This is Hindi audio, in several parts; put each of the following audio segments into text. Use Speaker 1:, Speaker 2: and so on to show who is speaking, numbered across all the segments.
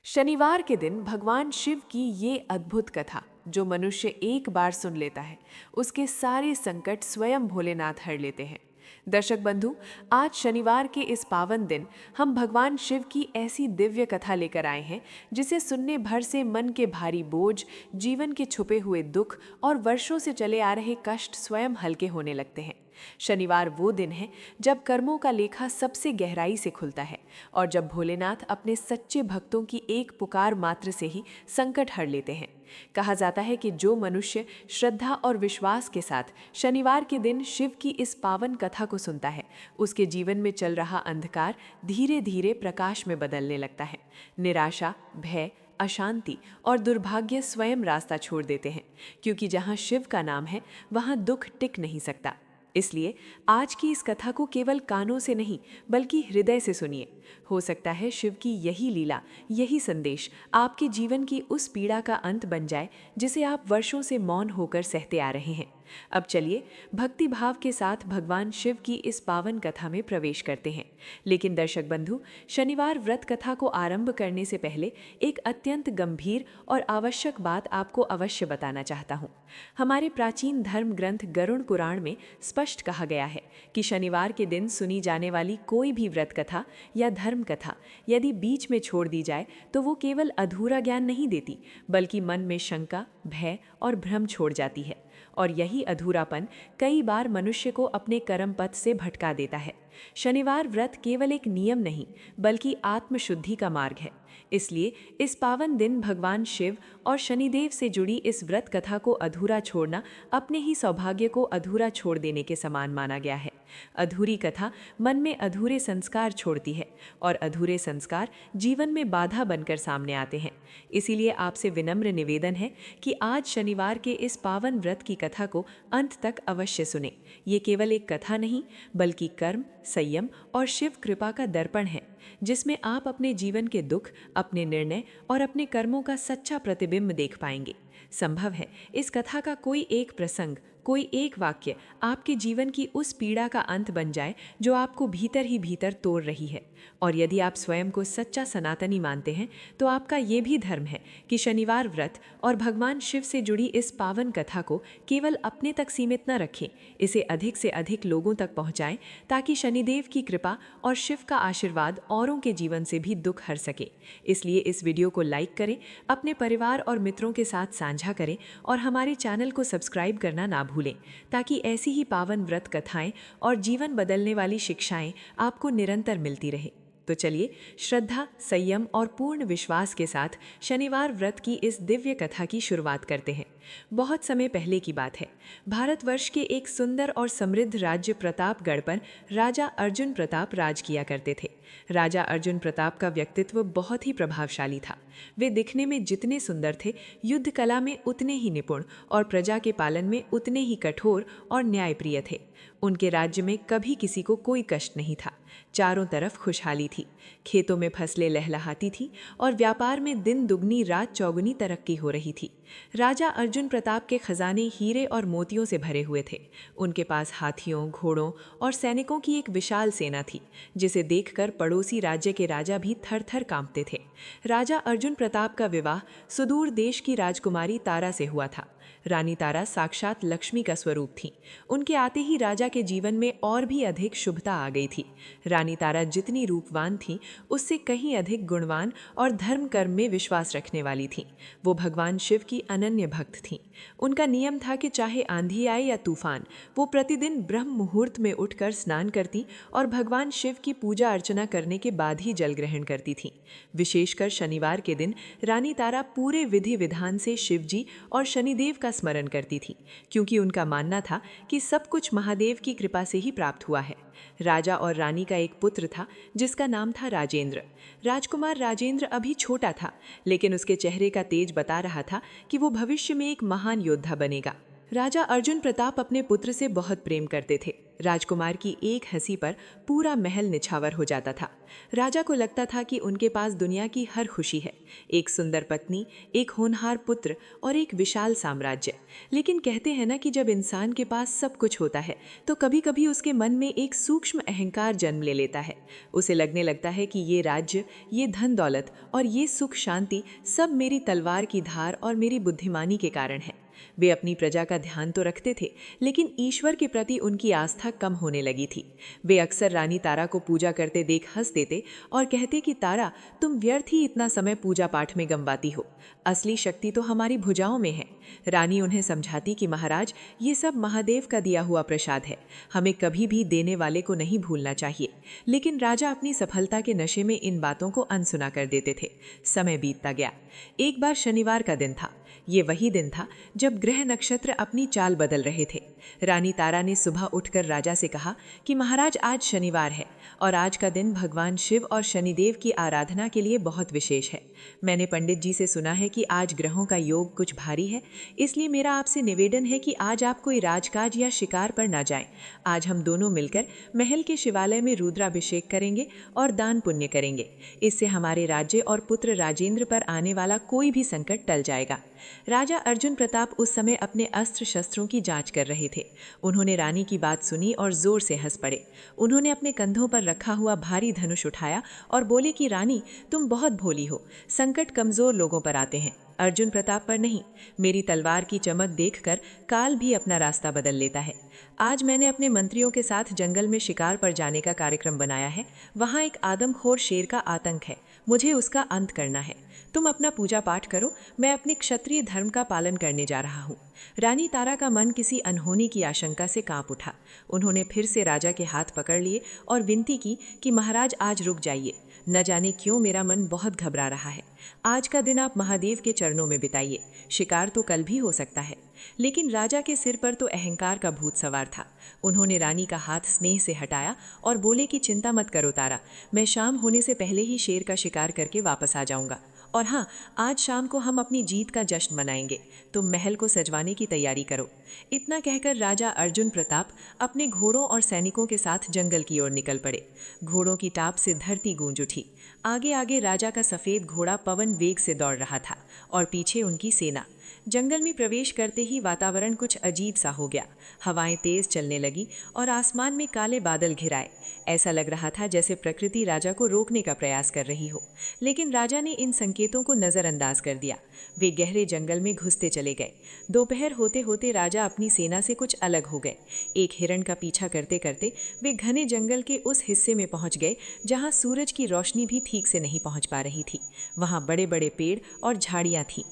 Speaker 1: शनिवार के दिन भगवान शिव की ये अद्भुत कथा जो मनुष्य एक बार सुन लेता है उसके सारे संकट स्वयं भोलेनाथ हर लेते हैं। दर्शक बंधु, आज शनिवार के इस पावन दिन हम भगवान शिव की ऐसी दिव्य कथा लेकर आए हैं जिसे सुनने भर से मन के भारी बोझ, जीवन के छुपे हुए दुख और वर्षों से चले आ रहे कष्ट स्वयं हल्के होने लगते हैं। शनिवार वो दिन है जब कर्मों का लेखा सबसे गहराई से खुलता है और जब भोलेनाथ अपने सच्चे भक्तों की एक पुकार मात्र से ही संकट हर लेते हैं। कहा जाता है कि जो मनुष्य श्रद्धा और विश्वास के साथ शनिवार के दिन शिव की इस पावन कथा को सुनता है, उसके जीवन में चल रहा अंधकार धीरे धीरे प्रकाश में बदलने लगता है। निराशा, भय, अशांति और दुर्भाग्य स्वयं रास्ता छोड़ देते हैं, क्योंकि जहाँ शिव का नाम है वहाँ दुख टिक नहीं सकता। इसलिए आज की इस कथा को केवल कानों से नहीं बल्कि हृदय से सुनिए। हो सकता है शिव की यही लीला, यही संदेश आपके जीवन की उस पीड़ा का अंत बन जाए जिसे आप वर्षों से मौन होकर सहते आ रहे हैं। अब चलिए भक्ति भाव के साथ भगवान शिव की इस पावन कथा में प्रवेश करते हैं। लेकिन दर्शक बंधु, शनिवार व्रत कथा को आरंभ करने से पहले एक अत्यंत गंभीर और आवश्यक बात आपको अवश्य बताना चाहता हूँ। हमारे प्राचीन धर्म ग्रंथ गरुड़ पुराण में स्पष्ट कहा गया है कि शनिवार के दिन सुनी जाने वाली कोई भी व्रत कथा या धर्म कथा यदि बीच में छोड़ दी जाए तो वो केवल अधूरा ज्ञान नहीं देती, बल्कि मन में शंका, भय और भ्रम छोड़ जाती है। और यही अधूरापन कई बार मनुष्य को अपने कर्म पथ से भटका देता है। शनिवार व्रत केवल एक नियम नहीं बल्कि आत्मशुद्धि का मार्ग है। इसलिए इस पावन दिन भगवान शिव और शनिदेव से जुड़ी इस व्रत कथा को अधूरा छोड़ना अपने ही सौभाग्य को अधूरा छोड़ देने के समान माना गया है। अधूरी कथा मन में अधूरे संस्कार छोड़ती है और अधूरे संस्कार जीवन में बाधा बनकर सामने आते हैं। इसीलिए आपसे विनम्र निवेदन है कि आज शनिवार के इस पावन व्रत की कथा को अंत तक अवश्य सुने। ये केवल एक कथा नहीं बल्कि कर्म, संयम और शिव कृपा का दर्पण है, जिसमें आप अपने जीवन के दुख, अपने निर्णय और अपने कर्मों का सच्चा प्रतिबिंब देख पाएंगे। संभव है इस कथा का कोई एक प्रसंग, कोई एक वाक्य आपके जीवन की उस पीड़ा का अंत बन जाए जो आपको भीतर ही भीतर तोड़ रही है। और यदि आप स्वयं को सच्चा सनातनी मानते हैं तो आपका ये भी धर्म है कि शनिवार व्रत और भगवान शिव से जुड़ी इस पावन कथा को केवल अपने तक सीमित न रखें, इसे अधिक से अधिक लोगों तक पहुंचाएं ताकि शनिदेव की कृपा और शिव का आशीर्वाद औरों के जीवन से भी दुख हर सके। इसलिए इस वीडियो को लाइक करें, अपने परिवार और मित्रों के साथ साझा करें और हमारे चैनल को सब्सक्राइब करना ना भूलें, ताकि ऐसी ही पावन व्रत कथाएं और जीवन बदलने वाली शिक्षाएं आपको निरंतर मिलती रहे। तो चलिए श्रद्धा, संयम और पूर्ण विश्वास के साथ शनिवार व्रत की इस दिव्य कथा की शुरुआत करते हैं। बहुत समय पहले की बात है। भारतवर्ष के एक सुंदर और समृद्ध राज्य प्रतापगढ़ पर राजा अर्जुन प्रताप राज किया करते थे। राजा अर्जुन प्रताप का व्यक्तित्व बहुत ही प्रभावशाली था। वे दिखने में जितने सुंदर थे, युद्ध कला में उतने ही निपुण और प्रजा के पालन में उतने ही कठोर और न्यायप्रिय थे। उनके राज्य में कभी किसी को कोई कष्ट नहीं था। चारों तरफ खुशहाली थी, खेतों में फसलें लहलहाती थी और व्यापार में दिन दुगनी रात चौगुनी तरक्की हो रही थी। राजा अर्जुन प्रताप के खजाने हीरे और मोतियों से भरे हुए थे। उनके पास हाथियों, घोड़ों और सैनिकों की एक विशाल सेना थी, जिसे देखकर पड़ोसी राज्य के राजा भी थर थर कांपते थे। राजा अर्जुन प्रताप का विवाह सुदूर देश की राजकुमारी तारा से हुआ था। रानी तारा साक्षात लक्ष्मी का स्वरूप थी। उनके आते ही राजा के जीवन में और भी अधिक शुभता आ गई थी। रानी तारा जितनी रूपवान थी, उससे कहीं अधिक गुणवान और धर्म कर्म में विश्वास रखने वाली थी। वो भगवान शिव की अनन्य भक्त थीं। उनका नियम था कि चाहे आंधी आए या तूफान, वो प्रतिदिन ब्रह्म मुहूर्त में उठकर स्नान करती और भगवान शिव की पूजा अर्चना करने के बाद ही जल ग्रहण करती थीं। विशेषकर शनिवार के दिन रानी तारा पूरे विधि विधान से शिवजी और शनिदेव का स्मरण करती थी, क्योंकि उनका मानना था कि सब कुछ महादेव की कृपा से ही प्राप्त हुआ है। राजा और रानी का एक पुत्र था जिसका नाम था राजेंद्र। राजकुमार राजेंद्र अभी छोटा था, लेकिन उसके चेहरे का तेज बता रहा था कि वो भविष्य में एक महान योद्धा बनेगा। राजा अर्जुन प्रताप अपने पुत्र से बहुत प्रेम करते थे। राजकुमार की एक हंसी पर पूरा महल निछावर हो जाता था। राजा को लगता था कि उनके पास दुनिया की हर खुशी है, एक सुंदर पत्नी, एक होनहार पुत्र और एक विशाल साम्राज्य। लेकिन कहते हैं ना कि जब इंसान के पास सब कुछ होता है तो कभी कभी उसके मन में एक सूक्ष्म अहंकार जन्म ले लेता है। उसे लगने लगता है कि ये राज्य, ये धन दौलत और ये सुख शांति सब मेरी तलवार की धार और मेरी बुद्धिमानी के कारण है। वे अपनी प्रजा का ध्यान तो रखते थे, लेकिन ईश्वर के प्रति उनकी आस्था कम होने लगी थी। वे अक्सर रानी तारा को पूजा करते देख हंस देते और कहते कि तारा, तुम व्यर्थ ही इतना समय पूजा पाठ में गंवाती हो, असली शक्ति तो हमारी भुजाओं में है। रानी उन्हें समझाती कि महाराज, ये सब महादेव का दिया हुआ प्रसाद है, हमें कभी भी देने वाले को नहीं भूलना चाहिए। लेकिन राजा अपनी सफलता के नशे में इन बातों को अनसुना कर देते थे। समय बीतता गया। एक बार शनिवार का दिन था। ये वही दिन था जब ग्रह नक्षत्र अपनी चाल बदल रहे थे। रानी तारा ने सुबह उठकर राजा से कहा कि महाराज, आज शनिवार है और आज का दिन भगवान शिव और शनिदेव की आराधना के लिए बहुत विशेष है। मैंने पंडित जी से सुना है कि आज ग्रहों का योग कुछ भारी है, इसलिए मेरा आपसे निवेदन है कि आज आप कोई राजकाज या शिकार पर ना जाएं। आज हम दोनों मिलकर महल के शिवालय में रुद्राभिषेक करेंगे और दान पुण्य करेंगे। इससे हमारे राज्य और पुत्र राजेंद्र पर आने वाला कोई भी संकट टल जाएगा। राजा अर्जुन प्रताप उस समय अपने अस्त्र शस्त्रों की जांच कर रहे थे। उन्होंने रानी की बात सुनी और जोर से हंस पड़े। उन्होंने अपने कंधों पर रखा हुआ भारी धनुष उठाया और बोले कि रानी, तुम बहुत भोली हो, संकट कमजोर लोगों पर आते हैं, अर्जुन प्रताप पर नहीं। मेरी तलवार की चमक देखकर काल भी अपना रास्ता बदल लेता है। आज मैंने अपने मंत्रियों के साथ जंगल में शिकार पर जाने का कार्यक्रम बनाया है। वहाँ एक आदमखोर शेर का आतंक है, मुझे उसका अंत करना है। तुम अपना पूजा पाठ करो, मैं अपने क्षत्रिय धर्म का पालन करने जा रहा हूँ। रानी तारा का मन किसी अनहोनी की आशंका से कांप उठा। उन्होंने फिर से राजा के हाथ पकड़ लिए और विनती की कि महाराज, आज रुक जाइए, न जाने क्यों मेरा मन बहुत घबरा रहा है। आज का दिन आप महादेव के चरणों में बिताइए, शिकार तो कल भी हो सकता है। लेकिन राजा के सिर पर तो अहंकार का भूत सवार था। उन्होंने रानी का हाथ स्नेह से हटाया और बोले कि चिंता मत करो तारा, मैं शाम होने से पहले ही शेर का शिकार करके वापस आ जाऊंगा। और हाँ, आज शाम को हम अपनी जीत का जश्न मनाएंगे, तुम महल को सजवाने की तैयारी करो। इतना कहकर राजा अर्जुन प्रताप अपने घोड़ों और सैनिकों के साथ जंगल की ओर निकल पड़े। घोड़ों की टाप से धरती गूंज उठी। आगे आगे राजा का सफ़ेद घोड़ा पवन वेग से दौड़ रहा था और पीछे उनकी सेना। जंगल में प्रवेश करते ही वातावरण कुछ अजीब सा हो गया। हवाएं तेज चलने लगी और आसमान में काले बादल घिराए। ऐसा लग रहा था जैसे प्रकृति राजा को रोकने का प्रयास कर रही हो, लेकिन राजा ने इन संकेतों को नज़रअंदाज कर दिया। वे गहरे जंगल में घुसते चले गए। दोपहर होते होते राजा अपनी सेना से कुछ अलग हो गए। एक हिरण का पीछा करते करते वे घने जंगल के उस हिस्से में पहुंच गए जहां सूरज की रोशनी भी ठीक से नहीं पहुंच पा रही थी। वहां बड़े बड़े पेड़ और झाड़ियां थीं।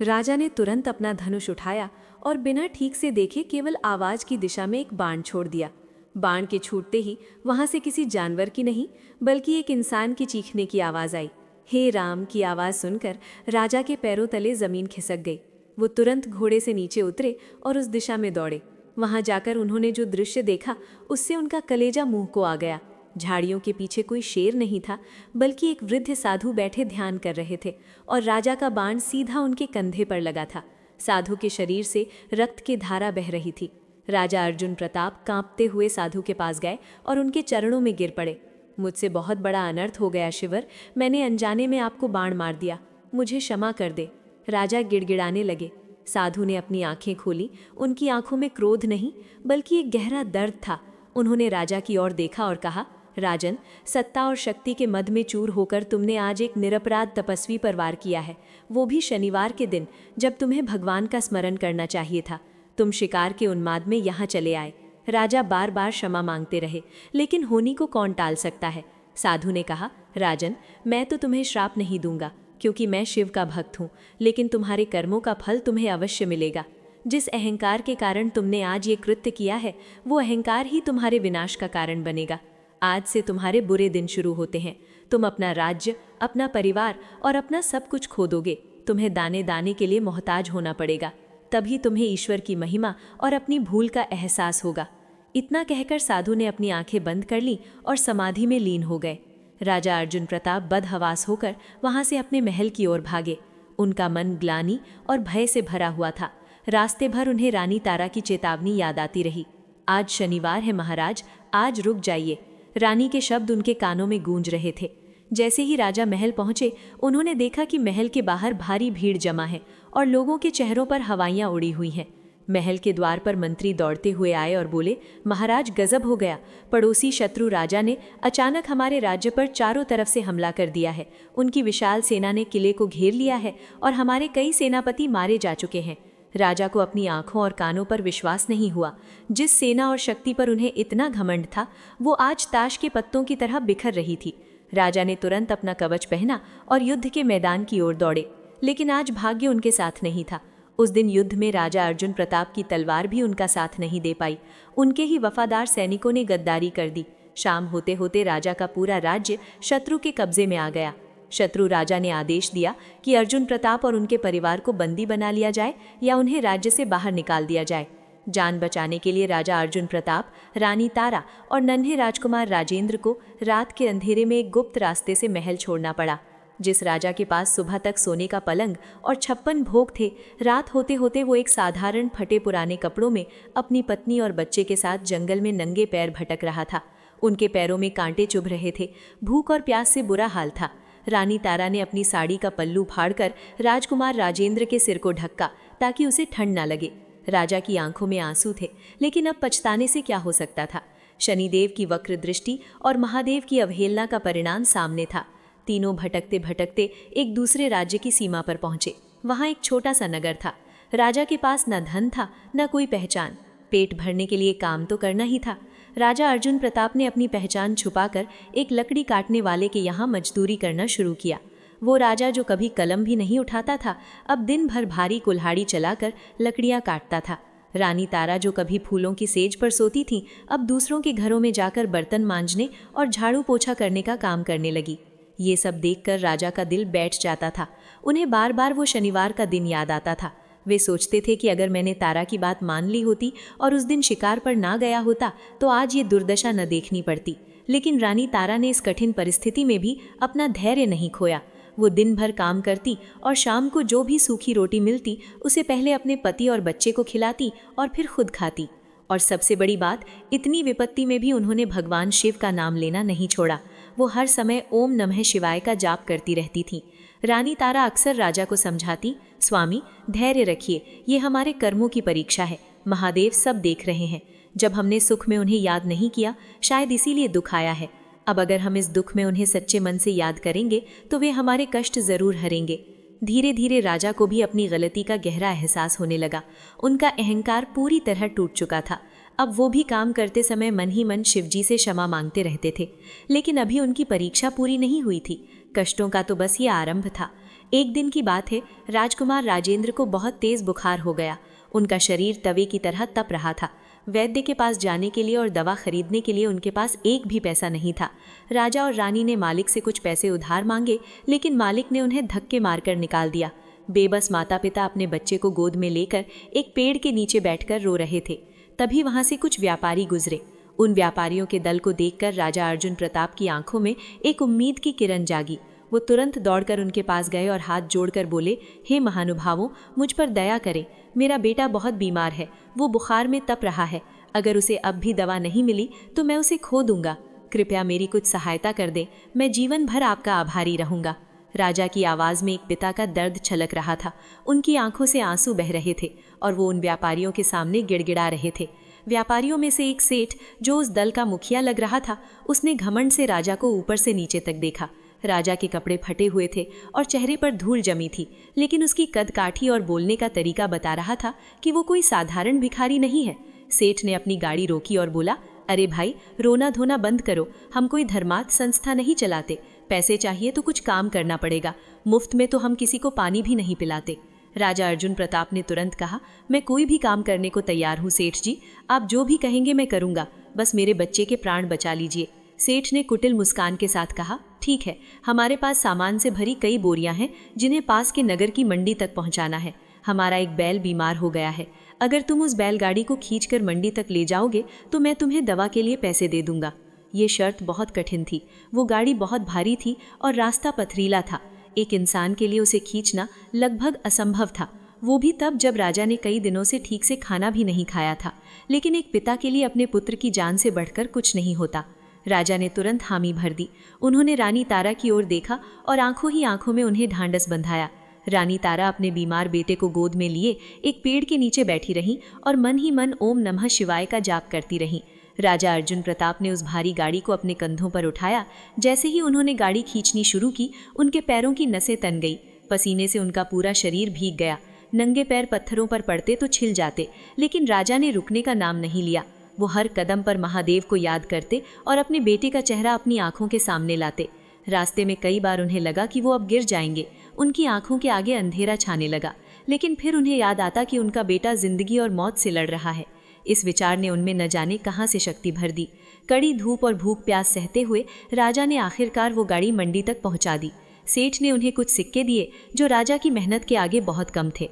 Speaker 1: राजा ने तुरंत अपना धनुष उठाया और बिना ठीक से देखे केवल आवाज की दिशा में एक बाण छोड़ दिया। बाण के छूटते ही वहां से किसी जानवर की नहीं बल्कि एक इंसान की चीखने की आवाज आई। हे राम की आवाज सुनकर राजा के पैरों तले जमीन खिसक गई। वो तुरंत घोड़े से नीचे उतरे और उस दिशा में दौड़े। वहां जाकर उन्होंने जो दृश्य देखा उससे उनका कलेजा मुंह को आ गया। झाड़ियों के पीछे कोई शेर नहीं था बल्कि एक वृद्ध साधु बैठे ध्यान कर रहे थे और राजा का बाण सीधा उनके कंधे पर लगा था। साधु के शरीर से रक्त की धारा बह रही थी। राजा अर्जुन प्रताप कांपते हुए साधु के पास गए और उनके चरणों में गिर पड़े। मुझसे बहुत बड़ा अनर्थ हो गया शिवर, मैंने अनजाने में आपको बाण मार दिया, मुझे क्षमा कर दे। राजा गिड़गिड़ाने लगे। साधु ने अपनी आंखें खोली। उनकी आंखों में क्रोध नहीं बल्कि एक गहरा दर्द था। उन्होंने राजा की ओर देखा और कहा, राजन, सत्ता और शक्ति के मद में चूर होकर तुमने आज एक निरपराध तपस्वी पर वार किया है, वो भी शनिवार के दिन जब तुम्हें भगवान का स्मरण करना चाहिए था। तुम शिकार के उन्माद में यहाँ चले आए। राजा बार बार क्षमा मांगते रहे, लेकिन होनी को कौन टाल सकता है। साधु ने कहा, राजन, मैं तो तुम्हें श्राप नहीं दूंगा क्योंकि मैं शिव का भक्त हूँ, लेकिन तुम्हारे कर्मों का फल तुम्हें अवश्य मिलेगा। जिस अहंकार के कारण तुमने आज ये कृत्य किया है वो अहंकार ही तुम्हारे विनाश का कारण बनेगा। आज से तुम्हारे बुरे दिन शुरू होते हैं। तुम अपना राज्य, अपना परिवार और अपना सब कुछ खो दोगे। तुम्हें दाने दाने के लिए मोहताज होना पड़ेगा, तभी तुम्हें ईश्वर की महिमा और अपनी भूल का एहसास होगा। इतना कहकर साधु ने अपनी आंखें बंद कर ली और समाधि में लीन हो गए। राजा अर्जुन प्रताप बदहवास होकर वहां से अपने महल की ओर भागे। उनका मन ग्लानि और भय से भरा हुआ था।
Speaker 2: रास्ते भर उन्हें रानी तारा की चेतावनी याद आती रही। आज शनिवार है महाराज, आज रुक जाइए। रानी के शब्द उनके कानों में गूंज रहे थे। जैसे ही राजा महल पहुंचे, उन्होंने देखा कि महल के बाहर भारी भीड़ जमा है और लोगों के चेहरों पर हवाइयां उड़ी हुई हैं। महल के द्वार पर मंत्री दौड़ते हुए आए और बोले, महाराज गजब हो गया, पड़ोसी शत्रु राजा ने अचानक हमारे राज्य पर चारों तरफ से हमला कर दिया है। उनकी विशाल सेना ने किले को घेर लिया है और हमारे कई सेनापति मारे जा चुके हैं। राजा को अपनी आंखों और कानों पर विश्वास नहीं हुआ। जिस सेना और शक्ति पर उन्हें इतना घमंड था, वो आज ताश के पत्तों की तरह बिखर रही थी। राजा ने तुरंत अपना कवच पहना और युद्ध के मैदान की ओर दौड़े, लेकिन आज भाग्य उनके साथ नहीं था। उस दिन युद्ध में राजा अर्जुन प्रताप की तलवार भी उनका साथ नहीं दे पाई। उनके ही वफादार सैनिकों ने गद्दारी कर दी। शाम होते होते राजा का पूरा राज्य शत्रु के कब्जे में आ गया। शत्रु राजा ने आदेश दिया कि अर्जुन प्रताप और उनके परिवार को बंदी बना लिया जाए या उन्हें राज्य से बाहर निकाल दिया जाए। जान बचाने के लिए राजा अर्जुन प्रताप, रानी तारा और नन्हे राजकुमार राजेंद्र को रात के अंधेरे में एक गुप्त रास्ते से महल छोड़ना पड़ा। जिस राजा के पास सुबह तक सोने का पलंग और 56 भोग थे, रात होते होते वो एक साधारण फटे पुराने कपड़ों में अपनी पत्नी और बच्चे के साथ जंगल में नंगे पैर भटक रहा था। उनके पैरों में कांटे चुभ रहे थे। भूख और प्यास से बुरा हाल था। रानी तारा ने अपनी साड़ी का पल्लू फाड़कर राजकुमार राजेंद्र के सिर को ढका ताकि उसे ठंड न लगे। राजा की आंखों में आंसू थे, लेकिन अब पछताने से क्या हो सकता था। शनिदेव की वक्र दृष्टि और महादेव की अवहेलना का परिणाम सामने था। तीनों भटकते भटकते एक दूसरे राज्य की सीमा पर पहुंचे। वहां एक छोटा सा नगर था। राजा के पास न धन था, न कोई पहचान। पेट भरने के लिए काम तो करना ही था। राजा अर्जुन प्रताप ने अपनी पहचान छुपाकर एक लकड़ी काटने वाले के यहाँ मजदूरी करना शुरू किया। वो राजा जो कभी कलम भी नहीं उठाता था, अब दिन भर भारी कुल्हाड़ी चलाकर लकड़ियाँ काटता था। रानी तारा जो कभी फूलों की सेज पर सोती थी, अब दूसरों के घरों में जाकर बर्तन मांजने और झाड़ू पोछा करने का काम करने लगी। ये सब देखकर राजा का दिल बैठ जाता था। उन्हें बार बार वो शनिवार का दिन याद आता था। वे सोचते थे कि अगर मैंने तारा की बात मान ली होती और उस दिन शिकार पर ना गया होता तो आज ये दुर्दशा न देखनी पड़ती। लेकिन रानी तारा ने इस कठिन परिस्थिति में भी अपना धैर्य नहीं खोया। वो दिन भर काम करती और शाम को जो भी सूखी रोटी मिलती उसे पहले अपने पति और बच्चे को खिलाती और फिर खुद खाती। और सबसे बड़ी बात, इतनी विपत्ति में भी उन्होंने भगवान शिव का नाम लेना नहीं छोड़ा। वो हर समय ओम नमः शिवाय का जाप करती रहती थी। रानी तारा अक्सर राजा को समझाती, स्वामी धैर्य रखिए, ये हमारे कर्मों की परीक्षा है। महादेव सब देख रहे हैं। जब हमने सुख में उन्हें याद नहीं किया, शायद इसीलिए दुख आया है। अब अगर हम इस दुख में उन्हें सच्चे मन से याद करेंगे तो वे हमारे कष्ट जरूर हरेंगे। धीरे धीरे राजा को भी अपनी गलती का गहरा एहसास होने लगा। उनका अहंकार पूरी तरह टूट चुका था। अब वो भी काम करते समय मन ही मन शिवजी से क्षमा मांगते रहते थे। लेकिन अभी उनकी परीक्षा पूरी नहीं हुई थी। कष्टों का तो बस ये आरंभ था। एक दिन की बात है, राजकुमार राजेंद्र को बहुत तेज बुखार हो गया। उनका शरीर तवे की तरह तप रहा था। वैद्य के पास जाने के लिए और दवा खरीदने के लिए उनके पास एक भी पैसा नहीं था। राजा और रानी ने मालिक से कुछ पैसे उधार मांगे, लेकिन मालिक ने उन्हें धक्के मारकर निकाल दिया। बेबस माता पिता अपने बच्चे को गोद में लेकर एक पेड़ के नीचे बैठकर रो रहे थे। तभी वहां से कुछ व्यापारी गुजरे। उन व्यापारियों के दल को देखकर राजा अर्जुन प्रताप की आंखों में एक उम्मीद की किरण जागी। वो तुरंत दौड़कर उनके पास गए और हाथ जोड़कर बोले, हे महानुभावों, मुझ पर दया करें। मेरा बेटा बहुत बीमार है, वो बुखार में तप रहा है। अगर उसे अब भी दवा नहीं मिली तो मैं उसे खो दूंगा। कृपया मेरी कुछ सहायता कर दें, मैं जीवन भर आपका आभारी रहूंगा। राजा की आवाज़ में एक पिता का दर्द छलक रहा था। उनकी आंखों से आंसू बह रहे थे और वो उन व्यापारियों के सामने गिड़गिड़ा रहे थे। व्यापारियों में से एक सेठ, जो उस दल का मुखिया लग रहा था, उसने घमंड से राजा को ऊपर से नीचे तक देखा। राजा के कपड़े फटे हुए थे और चेहरे पर धूल जमी थी, लेकिन उसकी कदकाठी और बोलने का तरीका बता रहा था कि वो कोई साधारण भिखारी नहीं है। सेठ ने अपनी गाड़ी रोकी और बोला, अरे भाई, रोना धोना बंद करो। हम कोई धर्मार्थ संस्था नहीं चलाते। पैसे चाहिए तो कुछ काम करना पड़ेगा। मुफ्त में तो हम किसी को पानी भी नहीं पिलाते। राजा अर्जुन प्रताप ने तुरंत कहा, मैं कोई भी काम करने को तैयार हूँ सेठ जी। आप जो भी कहेंगे मैं करूँगा, बस मेरे बच्चे के प्राण बचा लीजिए। सेठ ने कुटिल मुस्कान के साथ कहा, ठीक है, हमारे पास सामान से भरी कई बोरियां हैं जिन्हें पास के नगर की मंडी तक पहुंचाना है। हमारा एक बैल बीमार हो गया है। अगर तुम उस बैलगाड़ी को खींचकर मंडी तक ले जाओगे तो मैं तुम्हें दवा के लिए पैसे दे दूंगा। ये शर्त बहुत कठिन थी। वो गाड़ी बहुत भारी थी और रास्ता पथरीला था। एक इंसान के लिए उसे खींचना लगभग असंभव था। वो भी तब जब राजा ने कई दिनों से ठीक से खाना भी नहीं खाया था। लेकिन एक पिता के लिए अपने पुत्र की जान से बढ़कर कुछ नहीं होता। राजा ने तुरंत हामी भर दी। उन्होंने रानी तारा की ओर देखा और आंखों ही आंखों में उन्हें ढांढस बंधाया। रानी तारा अपने बीमार बेटे को गोद में लिए एक पेड़ के नीचे बैठी रहीं और मन ही मन ओम नमः शिवाय का जाप करती रहीं। राजा अर्जुन प्रताप ने उस भारी गाड़ी को अपने कंधों पर उठाया। जैसे ही उन्होंने गाड़ी खींचनी शुरू की, उनके पैरों की नसें तन गई। पसीने से उनका पूरा शरीर भीग गया। नंगे पैर पत्थरों पर पड़ते तो छिल जाते, लेकिन राजा ने रुकने का नाम नहीं लिया। वो हर कदम पर महादेव को याद करते और अपने बेटे का चेहरा अपनी आंखों के सामने लाते। रास्ते में कई बार उन्हें लगा कि वो अब गिर जाएंगे। उनकी आंखों के आगे अंधेरा छाने लगा, लेकिन फिर उन्हें याद आता कि उनका बेटा जिंदगी और मौत से लड़ रहा है। इस विचार ने उनमें न जाने कहां से शक्ति भर दी। कड़ी धूप और भूख प्यास सहते हुए राजा ने आखिरकार वो गाड़ी मंडी तक पहुंचा दी। सेठ ने उन्हें कुछ सिक्के दिए जो राजा की मेहनत के आगे बहुत कम थे।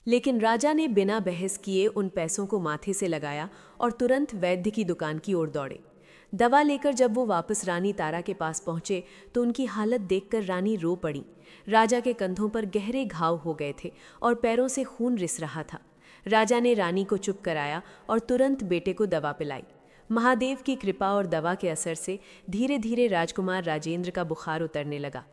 Speaker 1: लेकिन राजा ने बिना बहस किए उन पैसों को माथे से लगाया और तुरंत वैद्य की दुकान की ओर दौड़े। दवा लेकर जब वो वापस रानी तारा के पास पहुंचे तो उनकी हालत देखकर रानी रो पड़ी। राजा के कंधों पर गहरे घाव हो गए थे और पैरों से खून रिस रहा था। राजा ने रानी को चुप कराया और तुरंत बेटे को दवा पिलाई। महादेव की कृपा और दवा के असर से धीरे धीरे राजकुमार राजेंद्र का बुखार उतरने लगा।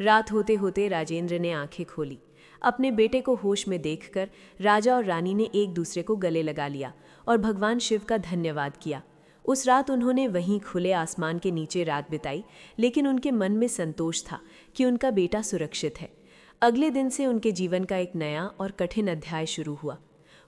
Speaker 1: रात होते होते राजेंद्र ने आंखें खोली। अपने बेटे को होश में देखकर राजा और रानी ने एक दूसरे को गले लगा लिया और भगवान शिव का धन्यवाद किया। उस रात उन्होंने वहीं खुले आसमान के नीचे रात बिताई, लेकिन उनके मन में संतोष था कि उनका बेटा सुरक्षित है। अगले दिन से उनके जीवन का एक नया और कठिन अध्याय शुरू हुआ।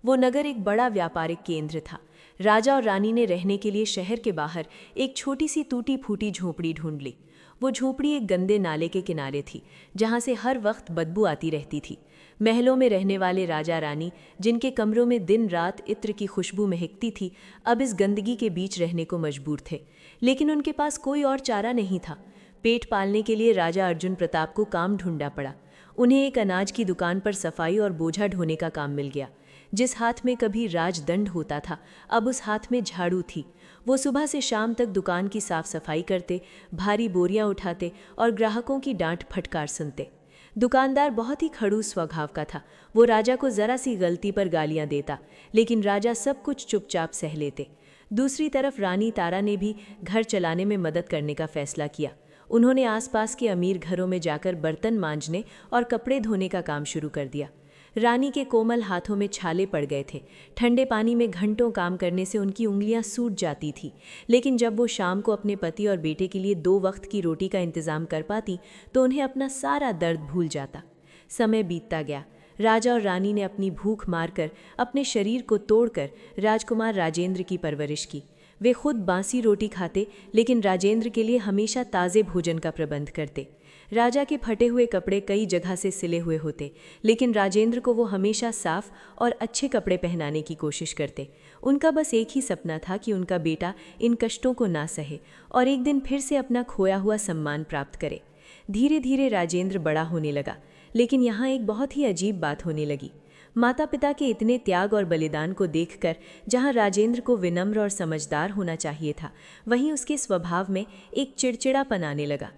Speaker 1: वो नगर एक बड़ा व्यापारिक केंद्र था। राजा और रानी ने रहने के लिए शहर के बाहर एक छोटी सी टूटी फूटी झोपड़ी ढूंढ ली। वो झोपड़ी एक गंदे नाले के किनारे थी, जहाँ से हर वक्त बदबू आती रहती थी। महलों में रहने वाले राजा रानी, जिनके कमरों में दिन रात इत्र की खुशबू महकती थी, अब इस गंदगी के बीच रहने को मजबूर थे। लेकिन उनके पास कोई और चारा नहीं था। पेट पालने के लिए राजा अर्जुन प्रताप को काम ढूंढना पड़ा। उन्हें एक अनाज की दुकान पर सफाई और बोझा ढोने का काम मिल गया। जिस हाथ में कभी राजदंड होता था, अब उस हाथ में झाड़ू थी। वो सुबह से शाम तक दुकान की साफ सफाई करते, भारी बोरियां उठाते और ग्राहकों की डांट फटकार सुनते। दुकानदार बहुत ही खड़ूस स्वभाव का था। वो राजा को जरा सी गलती पर गालियां देता, लेकिन राजा सब कुछ चुपचाप सह लेते। दूसरी तरफ रानी तारा ने भी घर चलाने में मदद करने का फैसला किया। उन्होंने आसपास के अमीर घरों में जाकर बर्तन मांजने और कपड़े धोने का काम शुरू कर दिया। रानी के कोमल हाथों में छाले पड़ गए थे। ठंडे पानी में घंटों काम करने से उनकी उंगलियां सूज जाती थी, लेकिन जब वो शाम को अपने पति और बेटे के लिए 2 वक्त की रोटी का इंतजाम कर पाती तो उन्हें अपना सारा दर्द भूल जाता। समय बीतता गया। राजा और रानी ने अपनी भूख मारकर, अपने शरीर को तोड़कर राजकुमार राजेंद्र की परवरिश की। वे खुद बासी रोटी खाते, लेकिन राजेंद्र के लिए हमेशा ताज़े भोजन का प्रबंध करते। राजा के फटे हुए कपड़े कई जगह से सिले हुए होते, लेकिन राजेंद्र को वो हमेशा साफ और अच्छे कपड़े पहनाने की कोशिश करते। उनका बस एक ही सपना था कि उनका बेटा इन कष्टों को ना सहे और एक दिन फिर से अपना खोया हुआ सम्मान प्राप्त करे। धीरे धीरे राजेंद्र बड़ा होने लगा, लेकिन यहाँ एक बहुत ही अजीब बात होने लगी। माता पिता के इतने त्याग और बलिदान को देखकर जहाँ राजेंद्र को विनम्र और समझदार होना चाहिए था, वहीं उसके स्वभाव में एक चिड़चिड़ापन आने लगा।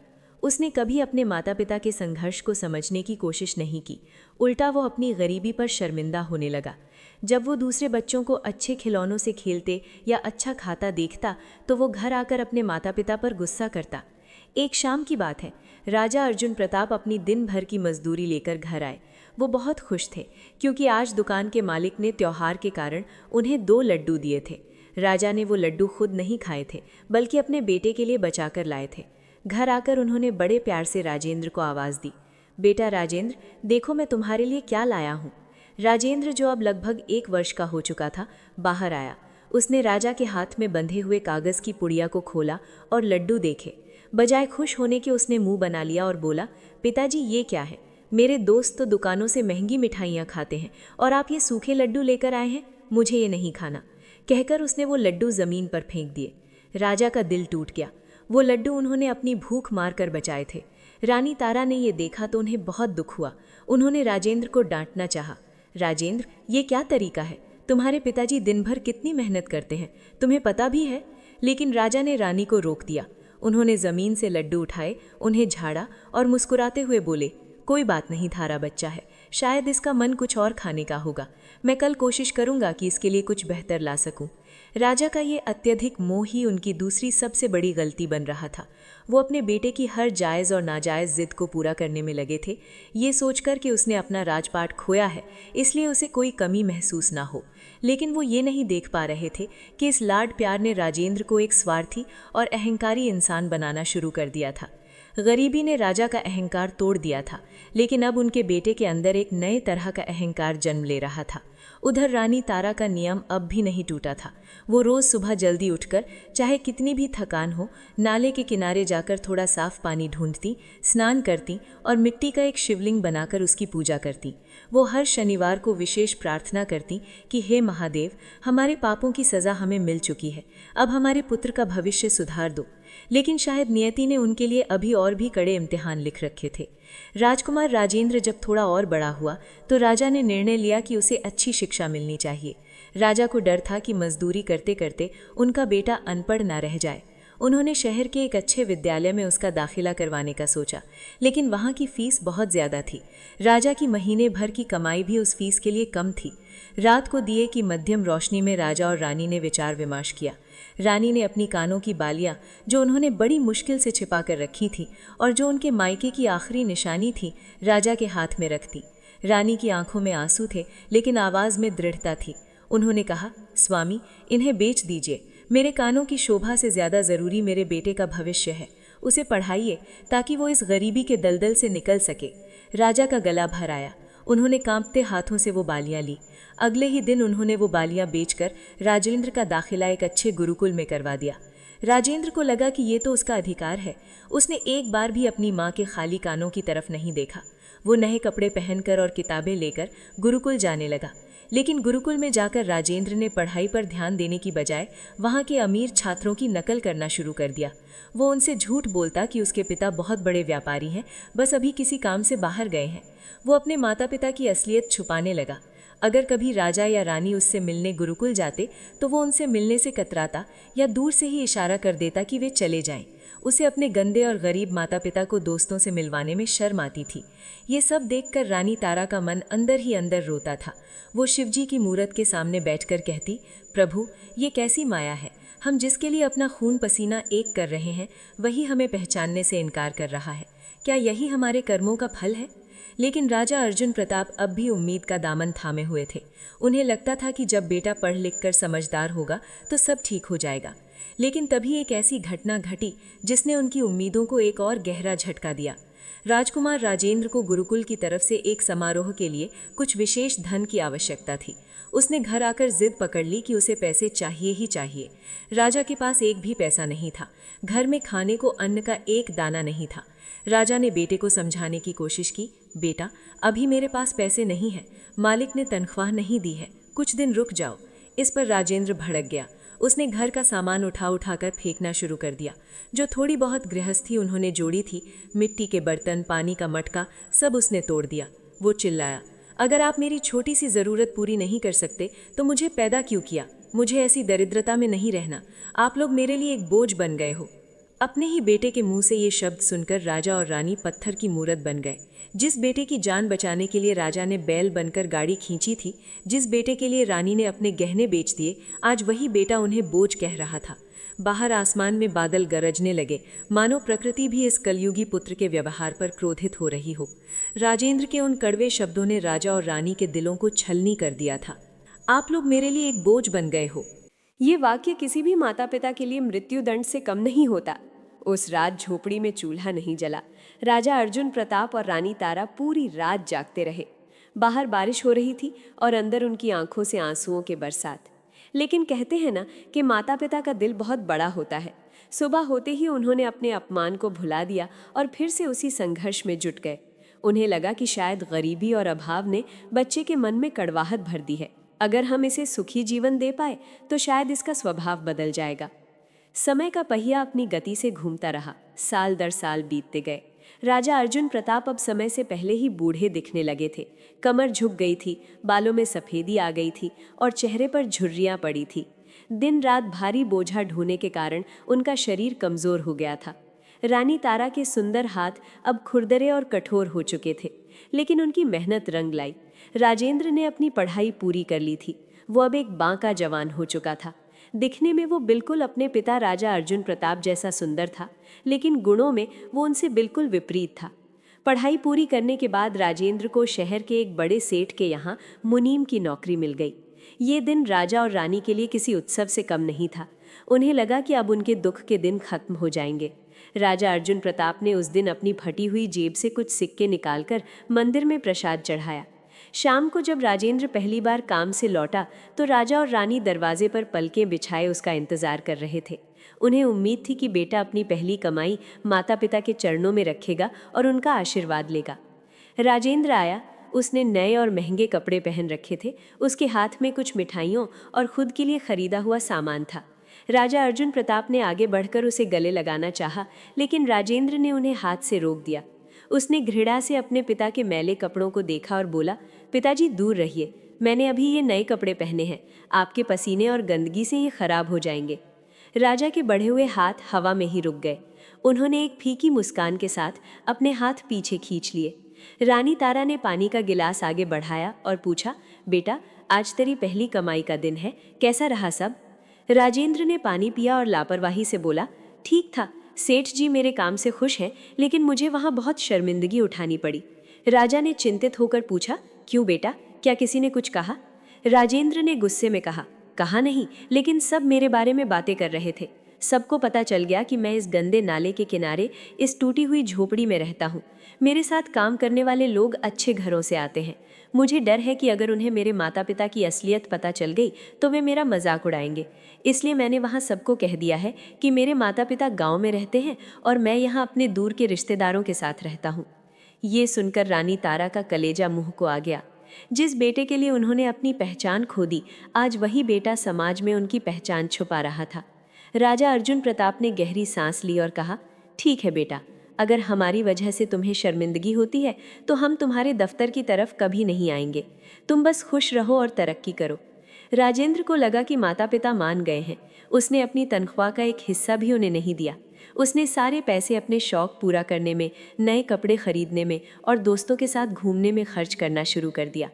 Speaker 1: उसने कभी अपने माता पिता के संघर्ष को समझने की कोशिश नहीं की। उल्टा वो अपनी गरीबी पर शर्मिंदा होने लगा। जब वो दूसरे बच्चों को अच्छे खिलौनों से खेलते या अच्छा खाता देखता तो वो घर आकर अपने माता पिता पर गुस्सा करता। एक शाम की बात है, राजा अर्जुन प्रताप अपनी दिन भर की मजदूरी लेकर घर आए। वो बहुत खुश थे क्योंकि आज दुकान के मालिक ने त्योहार के कारण उन्हें 2 लड्डू दिए थे। राजा ने वो लड्डू खुद नहीं खाए थे, बल्कि अपने बेटे के लिए बचाकर लाए थे। घर आकर उन्होंने बड़े प्यार से राजेंद्र को आवाज़ दी, बेटा राजेंद्र, देखो मैं तुम्हारे लिए क्या लाया हूँ। राजेंद्र, जो अब लगभग 1 वर्ष का हो चुका था, बाहर आया। उसने राजा के हाथ में बंधे हुए कागज़ की पुड़िया को खोला और लड्डू देखे। बजाय खुश होने के उसने मुंह बना लिया और बोला, पिताजी ये क्या है? मेरे दोस्त तो दुकानों से महंगी मिठाइयाँ खाते हैं और आप ये सूखे लड्डू लेकर आए हैं, मुझे ये नहीं खाना। कहकर उसने वो लड्डू ज़मीन पर फेंक दिए। राजा का दिल टूट गया। वो लड्डू उन्होंने अपनी भूख मारकर बचाए थे। रानी तारा ने ये देखा तो उन्हें बहुत दुख हुआ। उन्होंने राजेंद्र को डांटना चाहा। राजेंद्र, ये क्या तरीका है? तुम्हारे पिताजी दिन भर कितनी मेहनत करते हैं, तुम्हें पता भी है। लेकिन राजा ने रानी को रोक दिया। उन्होंने ज़मीन से लड्डू उठाए, उन्हें झाड़ा और मुस्कुराते हुए बोले,
Speaker 2: कोई बात नहीं, थारा बच्चा है, शायद इसका मन कुछ और खाने का होगा। मैं कल कोशिश करूंगा कि इसके लिए कुछ बेहतर ला सकूं। राजा का ये अत्यधिक मोह ही उनकी दूसरी सबसे बड़ी गलती बन रहा था। वो अपने बेटे की हर जायज़ और नाजायज़ जिद को पूरा करने में लगे थे, ये सोचकर कि उसने अपना राजपाट खोया है, इसलिए उसे कोई कमी महसूस ना हो। लेकिन वो ये नहीं देख पा रहे थे कि इस लाड प्यार ने राजेंद्र को एक स्वार्थी और अहंकारी इंसान बनाना शुरू कर दिया था। गरीबी ने राजा का अहंकार तोड़ दिया था, लेकिन अब उनके बेटे के अंदर एक नए तरह का अहंकार जन्म ले रहा था। उधर रानी तारा का नियम अब भी नहीं टूटा था। वो रोज़ सुबह जल्दी उठकर, चाहे कितनी भी थकान हो, नाले के किनारे जाकर थोड़ा साफ पानी ढूंढती, स्नान करती और मिट्टी का एक शिवलिंग बनाकर उसकी पूजा करती। वो हर शनिवार को विशेष प्रार्थना करती कि हे महादेव, हमारे पापों की सज़ा हमें मिल चुकी है, अब हमारे पुत्र का भविष्य सुधार दो। लेकिन शायद नियति ने उनके लिए अभी और भी कड़े इम्तिहान लिख रखे थे। राजकुमार राजेंद्र जब थोड़ा और बड़ा हुआ तो राजा ने निर्णय लिया कि उसे अच्छी शिक्षा मिलनी चाहिए। राजा को डर था कि मजदूरी करते करते उनका बेटा अनपढ़ ना रह जाए। उन्होंने शहर के एक अच्छे विद्यालय में उसका दाखिला करवाने का सोचा, लेकिन वहाँ की फीस बहुत ज़्यादा थी। राजा की महीने भर की कमाई भी उस फीस के लिए कम थी। रात को दिए की मध्यम रोशनी में राजा और रानी ने विचार विमर्श किया। रानी ने अपनी कानों की बालियां, जो उन्होंने बड़ी मुश्किल से छिपा कर रखी थी और जो उनके मायके की आखिरी निशानी थी, राजा के हाथ में रख दी। रानी की आंखों में आंसू थे, लेकिन आवाज़ में दृढ़ता थी। उन्होंने कहा, स्वामी, इन्हें बेच दीजिए। मेरे कानों की शोभा से ज़्यादा ज़रूरी मेरे बेटे का भविष्य है। उसे पढ़ाइए ताकि वो इस गरीबी के दलदल से निकल सके। राजा का गला भर आया। उन्होंने कांपते हाथों से वो बालियां ली। अगले ही दिन उन्होंने वो बालियां बेचकर राजेंद्र का दाखिला एक अच्छे गुरुकुल में करवा दिया। राजेंद्र को लगा कि ये तो उसका अधिकार है। उसने एक बार भी अपनी माँ के खाली कानों की तरफ नहीं देखा। वो नए कपड़े पहनकर और किताबें लेकर गुरुकुल जाने लगा। लेकिन गुरुकुल में जाकर राजेंद्र ने पढ़ाई पर ध्यान देने की बजाय वहाँ के अमीर छात्रों की नकल करना शुरू कर दिया। वो उनसे झूठ बोलता कि उसके पिता बहुत बड़े व्यापारी हैं, बस अभी किसी काम से बाहर गए हैं। वो अपने माता पिता की असलियत छुपाने लगा। अगर कभी राजा या रानी उससे मिलने गुरुकुल जाते तो वो उनसे मिलने से कतराता या दूर से ही इशारा कर देता कि वे चले जाएं। उसे अपने गंदे और गरीब माता पिता को दोस्तों से मिलवाने में शर्म आती थी। ये सब देखकर रानी तारा का मन अंदर ही अंदर रोता था। वो शिवजी की मूरत के सामने बैठकर कहती, प्रभु, ये कैसी माया है। हम जिसके लिए अपना खून पसीना एक कर रहे हैं, वही हमें पहचानने से इनकार कर रहा है। क्या यही हमारे कर्मों का फल है? लेकिन राजा अर्जुन प्रताप अब भी उम्मीद का दामन थामे हुए थे। उन्हें लगता था कि जब बेटा पढ़ लिख कर समझदार होगा तो सब ठीक हो जाएगा। लेकिन तभी एक ऐसी घटना घटी जिसने उनकी उम्मीदों को एक और गहरा झटका दिया। राजकुमार राजेंद्र को गुरुकुल की तरफ से एक समारोह के लिए कुछ विशेष धन की आवश्यकता थी। उसने घर आकर जिद पकड़ ली कि उसे पैसे चाहिए ही चाहिए। राजा के पास एक भी पैसा नहीं था। घर में खाने को अन्न का एक दाना नहीं था। राजा ने बेटे को समझाने की कोशिश की, बेटा, अभी मेरे पास पैसे नहीं हैं, मालिक ने तनख्वाह नहीं दी है, कुछ दिन रुक जाओ। इस पर राजेंद्र भड़क गया। उसने घर का सामान उठा उठाकर फेंकना शुरू कर दिया। जो थोड़ी बहुत गृहस्थी उन्होंने जोड़ी थी, मिट्टी के बर्तन, पानी का मटका, सब उसने तोड़ दिया। वो चिल्लाया, अगर आप मेरी छोटी सी ज़रूरत पूरी नहीं कर सकते तो मुझे पैदा क्यों किया? मुझे ऐसी दरिद्रता में नहीं रहना। आप लोग मेरे लिए एक बोझ बन गए हो। अपने ही बेटे के मुंह से ये शब्द सुनकर राजा और रानी पत्थर की मूरत बन गए। जिस बेटे की जान बचाने के लिए राजा ने बैल बनकर गाड़ी खींची थी, जिस बेटे के लिए रानी ने अपने गहने बेच दिए, आज वही बेटा उन्हें बोझ कह रहा था। बाहर आसमान में बादल गरजने लगे, मानो प्रकृति भी इस कलयुगी पुत्र के व्यवहार पर क्रोधित हो रही हो। राजेंद्र के उन कड़वे शब्दों ने राजा और रानी के दिलों को छलनी कर दिया था। आप लोग मेरे लिए एक बोझ बन गए हो।
Speaker 1: ये वाक्य किसी भी माता पिता के लिए मृत्यु दंड से कम नहीं होता। उस रात झोपड़ी में चूल्हा नहीं जला। राजा अर्जुन प्रताप और रानी तारा पूरी रात जागते रहे। बाहर बारिश हो रही थी और अंदर उनकी आंखों से आंसुओं के बरसात। लेकिन कहते हैं ना कि माता पिता का दिल बहुत बड़ा होता है। सुबह होते ही उन्होंने अपने अपमान को भुला दिया और फिर से उसी संघर्ष में जुट गए। उन्हें लगा कि शायद गरीबी और अभाव ने बच्चे के मन में कड़वाहट भर दी है। अगर हम इसे सुखी जीवन दे पाए तो शायद इसका स्वभाव बदल जाएगा। समय का पहिया अपनी गति से घूमता रहा। साल दर साल बीतते गए। राजा अर्जुन प्रताप अब समय से पहले ही बूढ़े दिखने लगे थे। कमर झुक गई थी, बालों में सफ़ेदी आ गई थी और चेहरे पर झुर्रियाँ पड़ी थी। दिन रात भारी बोझा ढोने के कारण उनका शरीर कमज़ोर हो गया था।
Speaker 2: रानी तारा के सुंदर हाथ अब खुरदरे और कठोर हो चुके थे, लेकिन उनकी मेहनत रंग लाई। राजेंद्र ने अपनी पढ़ाई पूरी कर ली थी। वो अब एक बांका जवान हो चुका था। दिखने में वो बिल्कुल अपने पिता राजा अर्जुन प्रताप जैसा सुंदर था, लेकिन गुणों में वो उनसे बिल्कुल विपरीत था। पढ़ाई पूरी करने के बाद राजेंद्र को शहर के एक बड़े सेठ के यहाँ मुनीम की नौकरी मिल गई। ये दिन राजा और रानी के लिए किसी उत्सव से कम नहीं था। उन्हें लगा कि अब उनके दुख के दिन खत्म हो जाएंगे। राजा अर्जुन प्रताप ने उस दिन अपनी फटी हुई जेब से कुछ सिक्के निकालकर मंदिर में प्रसाद चढ़ाया। शाम को जब राजेंद्र पहली बार काम से लौटा तो राजा और रानी दरवाजे पर पलकें बिछाए उसका इंतजार कर रहे थे। उन्हें उम्मीद थी कि बेटा अपनी पहली कमाई माता पिता के चरणों में रखेगा और उनका आशीर्वाद लेगा। राजेंद्र आया। उसने नए और महंगे कपड़े पहन रखे थे। उसके हाथ में कुछ मिठाइयों और खुद के लिए खरीदा हुआ सामान था। राजा अर्जुन प्रताप ने आगे बढ़कर उसे गले लगाना चाहा, लेकिन राजेंद्र ने उन्हें हाथ से रोक दिया। उसने घृणा से अपने पिता के मैले कपड़ों को देखा और बोला, पिताजी दूर रहिए, मैंने अभी ये नए कपड़े पहने हैं, आपके पसीने और गंदगी से ये खराब हो जाएंगे। राजा के बढ़े हुए हाथ हवा में ही रुक गए। उन्होंने एक फीकी मुस्कान के साथ अपने हाथ पीछे खींच लिए। रानी तारा ने पानी का गिलास आगे बढ़ाया और पूछा, बेटा आज तेरी पहली कमाई का दिन है, कैसा रहा सब? राजेंद्र ने पानी पिया और लापरवाही से बोला, ठीक था, सेठ जी मेरे काम से खुश हैं, लेकिन मुझे वहाँ बहुत शर्मिंदगी उठानी पड़ी। राजा ने चिंतित होकर पूछा, क्यों बेटा, क्या किसी ने कुछ कहा? राजेंद्र ने गुस्से में कहा, कहा नहीं, लेकिन सब मेरे बारे में बातें कर रहे थे। सबको पता चल गया कि मैं इस गंदे नाले के किनारे इस टूटी हुई झोपड़ी में रहता हूँ। मेरे साथ काम करने वाले लोग अच्छे घरों से आते हैं। मुझे डर है कि अगर उन्हें मेरे माता पिता की असलियत पता चल गई तो वे मेरा मजाक उड़ाएंगे। इसलिए मैंने वहाँ सबको कह दिया है कि मेरे माता पिता गाँव में रहते हैं और मैं यहाँ अपने दूर के रिश्तेदारों के साथ रहता हूँ। ये सुनकर रानी तारा का कलेजा मुँह को आ गया। जिस बेटे के लिए उन्होंने अपनी पहचान खो दी, आज वही बेटा समाज में उनकी पहचान छुपा रहा था। राजा अर्जुन प्रताप ने गहरी सांस ली और कहा, ठीक है बेटा, अगर हमारी वजह से तुम्हें शर्मिंदगी होती है तो हम तुम्हारे दफ्तर की तरफ कभी नहीं आएंगे। तुम बस खुश रहो और तरक्की करो। राजेंद्र को लगा कि माता पिता मान गए हैं। उसने अपनी तनख्वाह का एक हिस्सा भी उन्हें नहीं दिया। उसने सारे पैसे अपने शौक पूरा करने में, नए कपड़े खरीदने में और दोस्तों के साथ घूमने में खर्च करना शुरू कर दिया।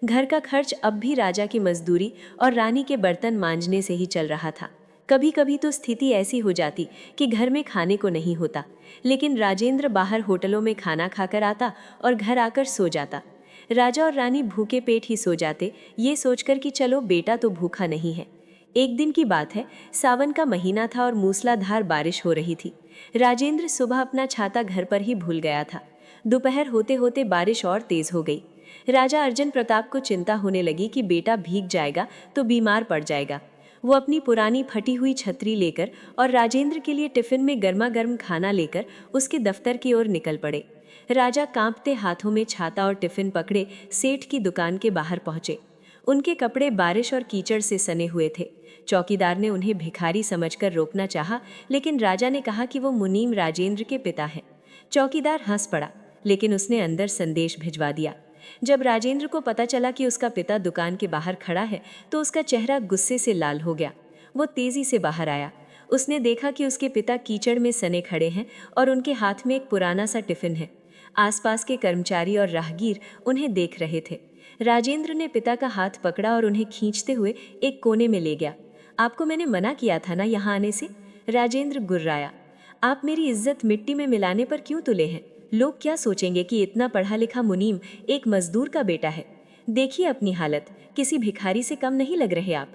Speaker 2: घर का खर्च अब भी राजा की मजदूरी और रानी के बर्तन मांजने से ही चल रहा था। कभी कभी तो स्थिति ऐसी हो जाती कि घर में खाने को नहीं होता, लेकिन राजेंद्र बाहर होटलों में खाना खाकर आता और घर आकर सो जाता। राजा और रानी भूखे पेट ही सो जाते, ये सोचकर कि चलो बेटा तो भूखा नहीं है। एक दिन की बात है, सावन का महीना था और मूसलाधार बारिश हो रही थी। राजेंद्र सुबह अपना छाता घर पर ही भूल गया था। दोपहर होते होते बारिश और तेज हो गई। राजा अर्जुन प्रताप को चिंता होने लगी कि बेटा भीग जाएगा तो बीमार पड़ जाएगा। वो अपनी पुरानी फटी हुई छतरी लेकर और राजेंद्र के लिए टिफिन में गर्मा गर्म खाना लेकर उसके दफ्तर की ओर निकल पड़े। राजा कांपते हाथों में छाता और टिफिन पकड़े सेठ की दुकान के बाहर पहुंचे। उनके कपड़े बारिश और कीचड़ से सने हुए थे। चौकीदार ने उन्हें भिखारी समझकर रोकना चाहा, लेकिन राजा ने कहा कि वो मुनीम राजेंद्र के पिता हैं। चौकीदार हंस पड़ा, लेकिन उसने अंदर संदेश भिजवा दिया। जब राजेंद्र को पता चला कि उसका पिता दुकान के बाहर खड़ा है तो उसका चेहरा गुस्से से लाल हो गया। वो तेजी से बाहर आया। उसने देखा कि उसके पिता कीचड़ में सने खड़े हैं और उनके हाथ में एक पुराना सा टिफिन है। आसपास के कर्मचारी और राहगीर उन्हें देख रहे थे। राजेंद्र ने पिता का हाथ पकड़ा और उन्हें खींचते हुए एक कोने में ले गया। आपको मैंने मना किया था ना यहाँ आने से? राजेंद्र गुर्राया। आप मेरी इज्जत मिट्टी में मिलाने पर क्यों तुले हैं? लोग क्या सोचेंगे कि इतना पढ़ा लिखा मुनीम एक मजदूर का बेटा है? देखिए अपनी हालत, किसी भिखारी से कम नहीं लग रहे आप।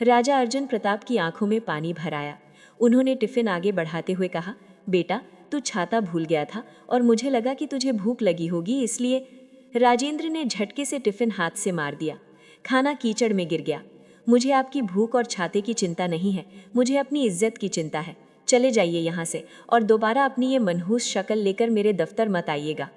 Speaker 2: राजा अर्जुन प्रताप की आंखों में पानी भर आया। उन्होंने टिफिन आगे बढ़ाते हुए कहा, बेटा तू छाता भूल गया था और मुझे लगा कि तुझे भूख लगी होगी, इसलिए। राजेंद्र ने झटके से टिफिन हाथ से मार दिया। खाना कीचड़ में गिर गया। मुझे आपकी भूख और छाते की चिंता नहीं है, मुझे अपनी इज्जत की चिंता है। चले जाइए यहाँ से और दोबारा अपनी ये मनहूस शक्ल लेकर मेरे दफ्तर मत आइएगा।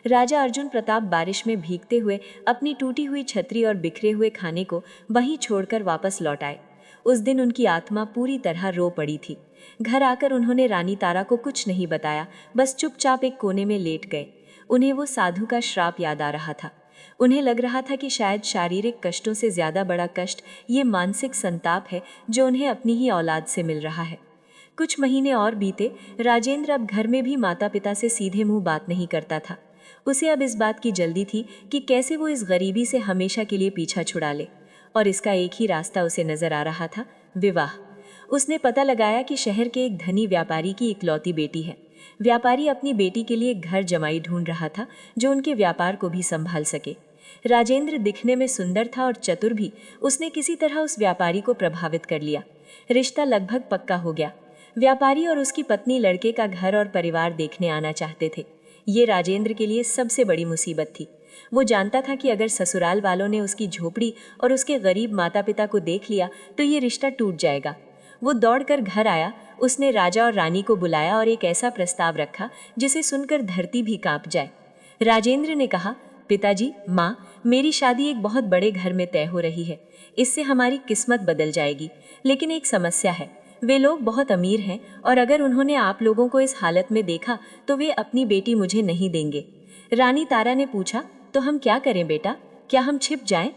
Speaker 2: राजा अर्जुन प्रताप बारिश में भीगते हुए अपनी टूटी हुई छतरी और बिखरे हुए खाने को वहीं छोड़कर वापस लौट आए। उस दिन उनकी आत्मा पूरी तरह रो पड़ी थी। घर आकर उन्होंने रानी तारा को कुछ नहीं बताया, बस चुपचाप एक कोने में लेट गए। उन्हें वो साधु का श्राप याद आ रहा था। उन्हें लग रहा था कि शायद शारीरिक कष्टों से ज्यादा बड़ा कष्ट ये मानसिक संताप है जो उन्हें अपनी ही औलाद से मिल रहा है। कुछ महीने और बीते। राजेंद्र अब घर में भी माता पिता से सीधे मुंह बात नहीं करता था। उसे अब इस बात की जल्दी थी कि कैसे वो इस गरीबी से हमेशा के लिए पीछा छुड़ा ले, और इसका एक ही रास्ता उसे नजर आ रहा था, विवाह। उसने पता लगाया कि शहर के एक धनी व्यापारी की इकलौती बेटी है। व्यापारी अपनी बेटी के लिए एक घर जमाई ढूंढ रहा था जो उनके व्यापार को भी संभाल सके। राजेंद्र दिखने में सुंदर था और चतुर भी। उसने किसी तरह उस व्यापारी को प्रभावित कर लिया। रिश्ता लगभग पक्का हो गया। व्यापारी और उसकी पत्नी लड़के का घर और परिवार देखने आना चाहते थे। ये राजेंद्र के लिए सबसे बड़ी मुसीबत थी। वो जानता था कि अगर ससुराल वालों ने उसकी झोपड़ी और उसके गरीब माता पिता को देख लिया तो ये रिश्ता टूट जाएगा। वो दौड़कर घर आया। उसने राजा और रानी को बुलाया और एक ऐसा प्रस्ताव रखा जिसे सुनकर धरती भी कांप जाए। राजेंद्र ने कहा, पिताजी, माँ, मेरी शादी एक बहुत बड़े घर में तय हो रही है। इससे हमारी किस्मत बदल जाएगी। लेकिन एक समस्या है, वे लोग बहुत अमीर हैं और अगर उन्होंने आप लोगों को इस हालत में देखा तो वे अपनी बेटी मुझे नहीं देंगे। रानी तारा ने पूछा, तो हम क्या करें बेटा, क्या हम छिप जाएं?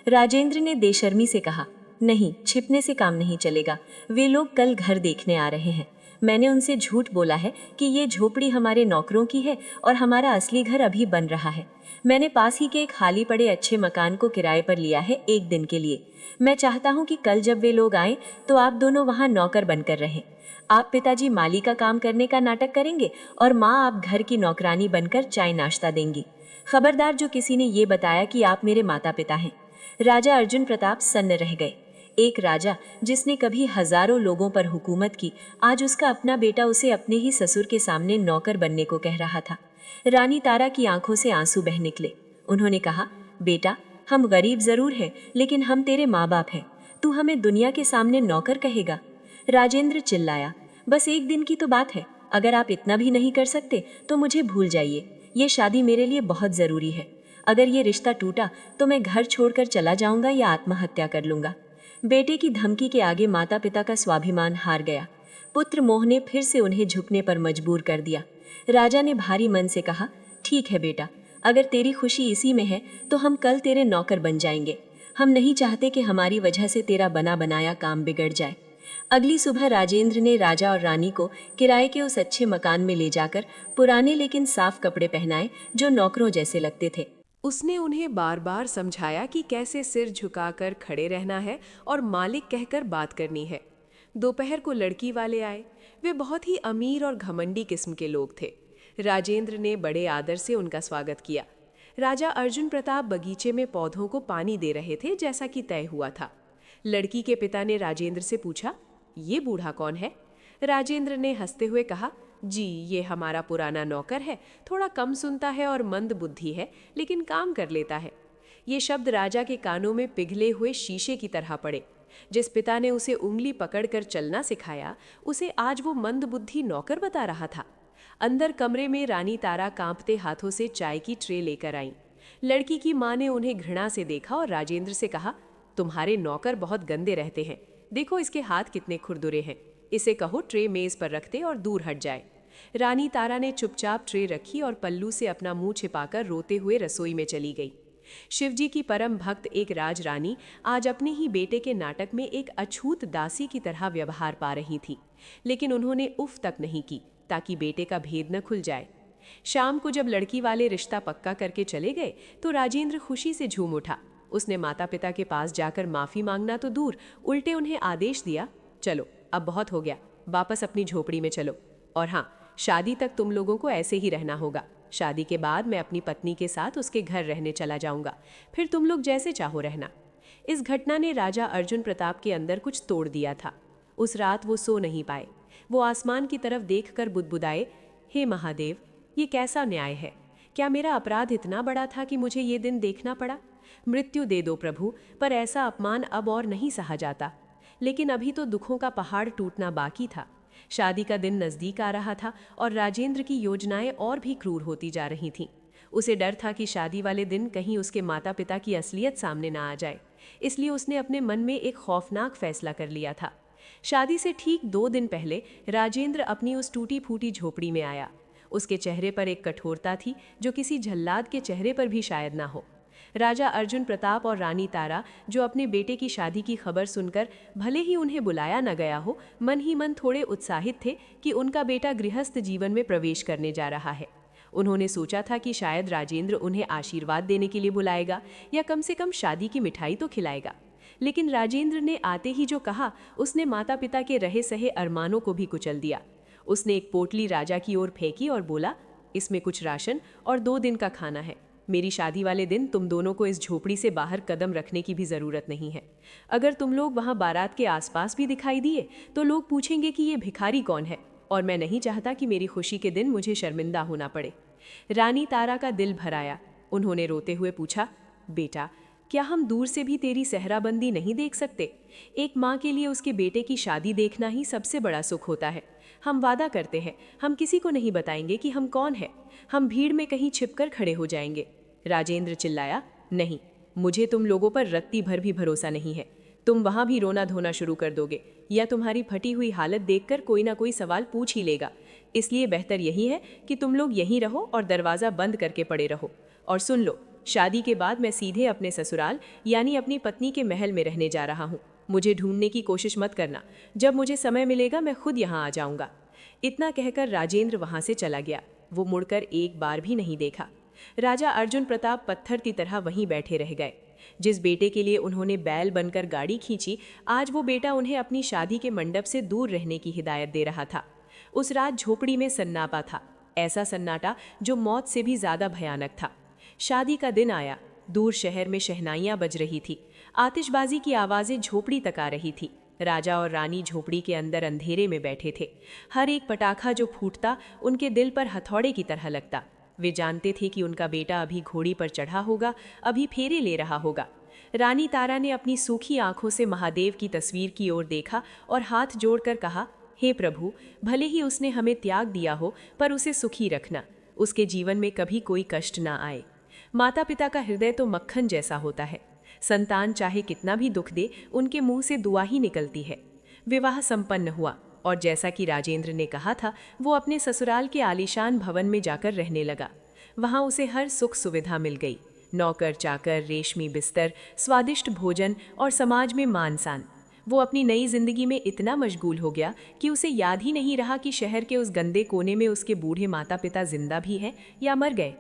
Speaker 2: राजेंद्र ने बेशर्मी से कहा, नहीं, छिपने से काम नहीं चलेगा। वे लोग कल घर देखने आ रहे हैं। मैंने उनसे झूठ बोला है कि ये झोपड़ी हमारे नौकरों की है और हमारा असली घर अभी बन रहा है। मैंने पास ही के एक खाली पड़े अच्छे मकान को किराए पर लिया है 1 दिन के लिए। मैं चाहता हूँ कि कल जब वे लोग आएं तो आप दोनों वहाँ नौकर बनकर रहें। आप पिताजी माली का काम करने का नाटक करेंगे और माँ आप घर की नौकरानी बनकर चाय नाश्ता देंगी। खबरदार जो किसी ने ये बताया कि आप मेरे माता पिता हैं। राजा अर्जुन प्रताप सन्न रह गए। एक राजा जिसने कभी हजारों लोगों पर हुकूमत की, आज उसका अपना बेटा उसे अपने ही ससुर के सामने नौकर बनने को कह रहा था। रानी तारा की आंखों से आंसू बह निकले। उन्होंने कहा, बेटा, हम गरीब जरूर हैं लेकिन हम तेरे माँ बाप हैं। तू हमें दुनिया के सामने नौकर कहेगा? राजेंद्र चिल्लाया, बस 1 दिन की तो बात है। अगर आप इतना भी नहीं कर सकते तो मुझे भूल जाइए। ये शादी मेरे लिए बहुत ज़रूरी है। अगर ये रिश्ता टूटा तो मैं घर छोड़कर चला जाऊंगा या आत्महत्या कर लूंगा। बेटे की धमकी के आगे माता पिता का स्वाभिमान हार गया। पुत्र मोह ने फिर से उन्हें झुकने पर मजबूर कर दिया। राजा ने भारी मन से कहा, ठीक है बेटा, अगर तेरी खुशी इसी में है तो हम कल तेरे नौकर बन जाएंगे। हम नहीं चाहते कि हमारी वजह से तेरा बना बनाया काम बिगड़ जाए। अगली सुबह राजेंद्र ने राजा और रानी को किराए के उस अच्छे मकान में ले जाकर पुराने लेकिन साफ कपड़े पहनाए जो नौकरों जैसे लगते थे।
Speaker 1: उसने उन्हें बार बार समझाया कि कैसे सिर झुकाकर खड़े रहना है और मालिक कहकर बात करनी है। दोपहर को लड़की वाले आए। वे बहुत ही अमीर और घमंडी किस्म के लोग थे। राजेंद्र ने बड़े आदर से उनका स्वागत किया। राजा अर्जुन प्रताप बगीचे में पौधों को पानी दे रहे थे जैसा कि तय हुआ था। लड़की के पिता ने राजेंद्र से पूछा, ये बूढ़ा कौन है? राजेंद्र ने हंसते हुए कहा, जी, ये हमारा पुराना नौकर है। थोड़ा कम सुनता है और मंद बुद्धि है, लेकिन काम कर लेता है। ये शब्द राजा के कानों में पिघले हुए शीशे की तरह पड़े। जिस पिता ने उसे उंगली पकड़कर चलना सिखाया, उसे आज वो मंद बुद्धि नौकर बता रहा था। अंदर कमरे में रानी तारा कांपते हाथों से चाय की ट्रे लेकर आई। लड़की की माँ ने उन्हें घृणा से देखा और राजेंद्र से कहा, तुम्हारे नौकर बहुत गंदे रहते हैं। देखो इसके हाथ कितने खुरदुरे हैं। इसे कहो ट्रे मेज पर रख दे और दूर हट जाए। रानी तारा ने चुपचाप ट्रे रखी और पल्लू से अपना मुंह छिपाकर रोते हुए रसोई में चली गई। शिवजी की परम भक्त एक राजरानी आज अपने ही बेटे के नाटक में एक अछूत दासी की तरह व्यवहार पा रही थी, लेकिन उन्होंने उफ तक नहीं की ताकि बेटे का भेद न खुल जाए। शाम को जब लड़की वाले रिश्ता पक्का करके चले गए तो राजेंद्र खुशी से झूम उठा। उसने माता पिता के पास जाकर माफी मांगना तो दूर, उल्टे उन्हें आदेश दिया, चलो अब बहुत हो गया, वापस अपनी झोपड़ी में चलो। और हाँ, शादी तक तुम लोगों को ऐसे ही रहना होगा। शादी के बाद मैं अपनी पत्नी के साथ उसके घर रहने चला जाऊंगा, फिर तुम लोग जैसे चाहो रहना। इस घटना ने राजा अर्जुन प्रताप के अंदर कुछ तोड़ दिया था। उस रात वो सो नहीं पाए। वो आसमान की तरफ देखकर बुदबुदाए, हे महादेव, ये कैसा न्याय है? क्या मेरा अपराध इतना बड़ा था कि मुझे ये दिन देखना पड़ा? मृत्यु दे दो प्रभु, पर ऐसा अपमान अब और नहीं सहा जाता। लेकिन अभी तो दुखों का पहाड़ टूटना बाकी था। शादी का दिन नजदीक आ रहा था और राजेंद्र की योजनाएं और भी क्रूर होती जा रही थीं। उसे डर था कि शादी वाले दिन कहीं उसके माता पिता की असलियत सामने ना आ जाए, इसलिए उसने अपने मन में एक खौफनाक फैसला कर लिया था। शादी से ठीक 2 दिन पहले राजेंद्र अपनी उस टूटी फूटी झोपड़ी में आया। उसके चेहरे पर एक कठोरता थी जो किसी जल्लाद के चेहरे पर भी शायद ना हो। राजा अर्जुन प्रताप और रानी तारा, जो अपने बेटे की शादी की खबर सुनकर भले ही उन्हें बुलाया न गया हो, मन ही मन थोड़े उत्साहित थे कि उनका बेटा गृहस्थ जीवन में प्रवेश करने जा रहा है। उन्होंने सोचा था कि शायद राजेंद्र उन्हें आशीर्वाद देने के लिए बुलाएगा या कम से कम शादी की मिठाई तो खिलाएगा। लेकिन राजेंद्र ने आते ही जो कहा, उसने माता पिता के रहे सहे अरमानों को भी कुचल दिया। उसने एक पोटली राजा की ओर फेंकी और बोला, इसमें कुछ राशन और 2 दिन का खाना है। मेरी शादी वाले दिन तुम दोनों को इस झोपड़ी से बाहर कदम रखने की भी ज़रूरत नहीं है। अगर तुम लोग वहाँ बारात के आसपास भी दिखाई दिए तो लोग पूछेंगे कि ये भिखारी कौन है, और मैं नहीं चाहता कि मेरी खुशी के दिन मुझे शर्मिंदा होना पड़े। रानी तारा का दिल भर आया। उन्होंने रोते हुए पूछा, बेटा, क्या हम दूर से भी तेरी सहराबंदी नहीं देख सकते? एक माँ के लिए उसके बेटे की शादी देखना ही सबसे बड़ा सुख होता है। हम वादा करते हैं, हम किसी को नहीं बताएंगे कि हम कौन हैं। हम भीड़ में कहीं छिपकर खड़े हो जाएंगे। राजेंद्र चिल्लाया, नहीं, मुझे तुम लोगों पर रत्ती भर भी भरोसा नहीं है। तुम वहाँ भी रोना धोना शुरू कर दोगे या तुम्हारी फटी हुई हालत देखकर कोई ना कोई सवाल पूछ ही लेगा। इसलिए बेहतर यही है कि तुम लोग यहीं रहो और दरवाज़ा बंद करके पड़े रहो। और सुन लो, शादी के बाद मैं सीधे अपने ससुराल यानी अपनी पत्नी के महल में रहने जा रहा हूँ। मुझे ढूंढने की कोशिश मत करना। जब मुझे समय मिलेगा मैं खुद यहाँ आ जाऊँगा। इतना कहकर राजेंद्र वहाँ से चला गया। वो मुड़कर एक बार भी नहीं देखा। राजा अर्जुन प्रताप पत्थर की तरह वहीं बैठे रह गए। जिस बेटे के लिए उन्होंने बैल बनकर गाड़ी खींची, आज वो बेटा उन्हें अपनी शादी के मंडप से दूर रहने की हिदायत दे रहा था। उस रात झोपड़ी में सन्नाटा था, ऐसा सन्नाटा जो मौत से भी ज्यादा भयानक था। शादी का दिन आया। दूर शहर में शहनाइयां बज रही थी। आतिशबाजी की आवाजें झोपड़ी तक आ रही थी। राजा और रानी झोपड़ी के अंदर अंधेरे में बैठे थे। हर एक पटाखा जो फूटता उनके दिल पर हथौड़े की तरह लगता। वे जानते थे कि उनका बेटा अभी घोड़ी पर चढ़ा होगा, अभी फेरे ले रहा होगा। रानी तारा ने अपनी सूखी आंखों से महादेव की तस्वीर की ओर देखा और हाथ जोड़कर कहा, हे प्रभु, भले ही उसने हमें त्याग दिया हो, पर उसे सुखी रखना। उसके जीवन में कभी कोई कष्ट ना आए। माता पिता का हृदय तो मक्खन जैसा होता है। संतान चाहे कितना भी दुख दे, उनके मुंह से दुआ ही निकलती है। विवाह संपन्न हुआ और जैसा कि राजेंद्र ने कहा था, वो अपने ससुराल के आलीशान भवन में जाकर रहने लगा। वहाँ उसे हर सुख सुविधा मिल गई। नौकर चाकर, रेशमी बिस्तर, स्वादिष्ट भोजन और समाज में मान सान। वो अपनी नई जिंदगी में इतना मशगूल हो गया कि उसे याद ही नहीं रहा कि शहर के उस गंदे कोने में उसके बूढ़े माता पिता जिंदा भी हैं या मर गए।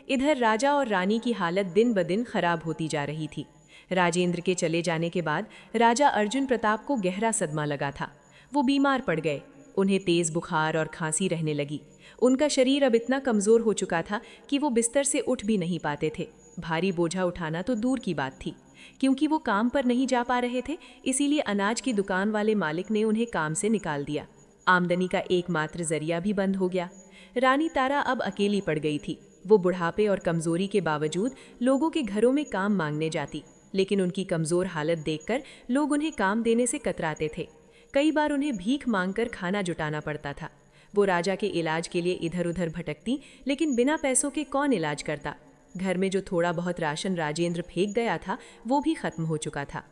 Speaker 1: इधर राजा और रानी की हालत दिन ब दिन खराब होती जा रही थी। राजेंद्र के चले जाने के बाद राजा अर्जुन प्रताप को गहरा सदमा लगा था। वो बीमार पड़ गए। उन्हें तेज बुखार और खांसी रहने लगी। उनका शरीर अब इतना कमज़ोर हो चुका था कि वो बिस्तर से उठ भी नहीं पाते थे। भारी बोझा उठाना तो दूर की बात थी। क्योंकि वो काम पर नहीं जा पा रहे थे, इसीलिए अनाज की दुकान वाले मालिक ने उन्हें काम से निकाल दिया। आमदनी का एकमात्र जरिया भी बंद हो गया। रानी तारा अब अकेली पड़ गई थी। वो बुढ़ापे और कमजोरी के बावजूद लोगों के घरों में काम मांगने जाती, लेकिन उनकी कमजोर हालत देखकर लोग उन्हें काम देने से कतराते थे। कई बार उन्हें भीख मांगकर खाना जुटाना पड़ता था। वो राजा के इलाज के लिए इधर उधर भटकती, लेकिन बिना पैसों के कौन इलाज करता। घर में जो थोड़ा बहुत राशन राजेंद्र फेंक गया था, वो भी खत्म हो चुका था।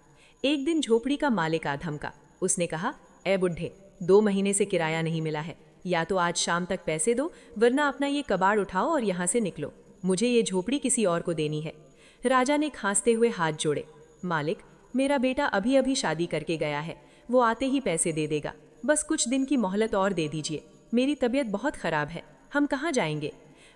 Speaker 1: एक दिन झोपड़ी का मालिक आ धमका। उसने कहा, ए बुढ़े, 2 महीने से किराया नहीं मिला है। या तो आज शाम तक पैसे दो, वरना अपना ये कबाड़ उठाओ और यहाँ से निकलो। मुझे ये झोपड़ी किसी और को देनी है। राजा ने खांसते हुए हाथ जोड़े। मालिक, मेरा बेटा अभी अभी शादी करके गया है। वो आते ही पैसे दे देगा। बस कुछ दिन की मोहलत और दे दीजिए। मेरी तबीयत बहुत खराब है। हम कहाँ जाएंगे?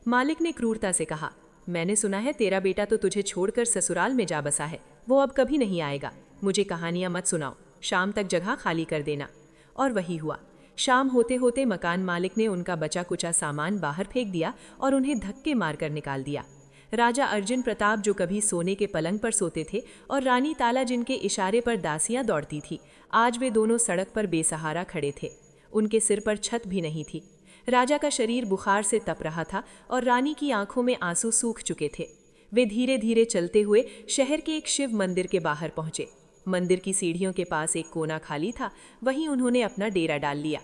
Speaker 1: मालिक ने क्रूरता से कहा, मैंने सुना है तेरा बेटा तो तुझे छोड़कर ससुराल में जा बसा है। वो अब कभी नहीं आएगा। मुझे कहानियां मत सुनाओ। शाम तक जगह खाली कर देना। और वही हुआ। शाम होते होते मकान मालिक ने उनका बचा कुचा सामान बाहर फेंक दिया और उन्हें धक्के मारकर निकाल दिया। राजा अर्जुन प्रताप, जो कभी सोने के पलंग पर सोते थे, और रानी ताला, जिनके इशारे पर दासियां दौड़ती थी, आज वे दोनों सड़क पर बेसहारा खड़े थे। उनके सिर पर छत भी नहीं थी। राजा का शरीर बुखार से तप रहा था और रानी की आंखों में आंसू सूख चुके थे। वे धीरे धीरे चलते हुए शहर के एक शिव मंदिर के बाहर पहुंचे। मंदिर की सीढ़ियों के पास एक कोना खाली था, वहीं उन्होंने अपना डेरा डाल लिया।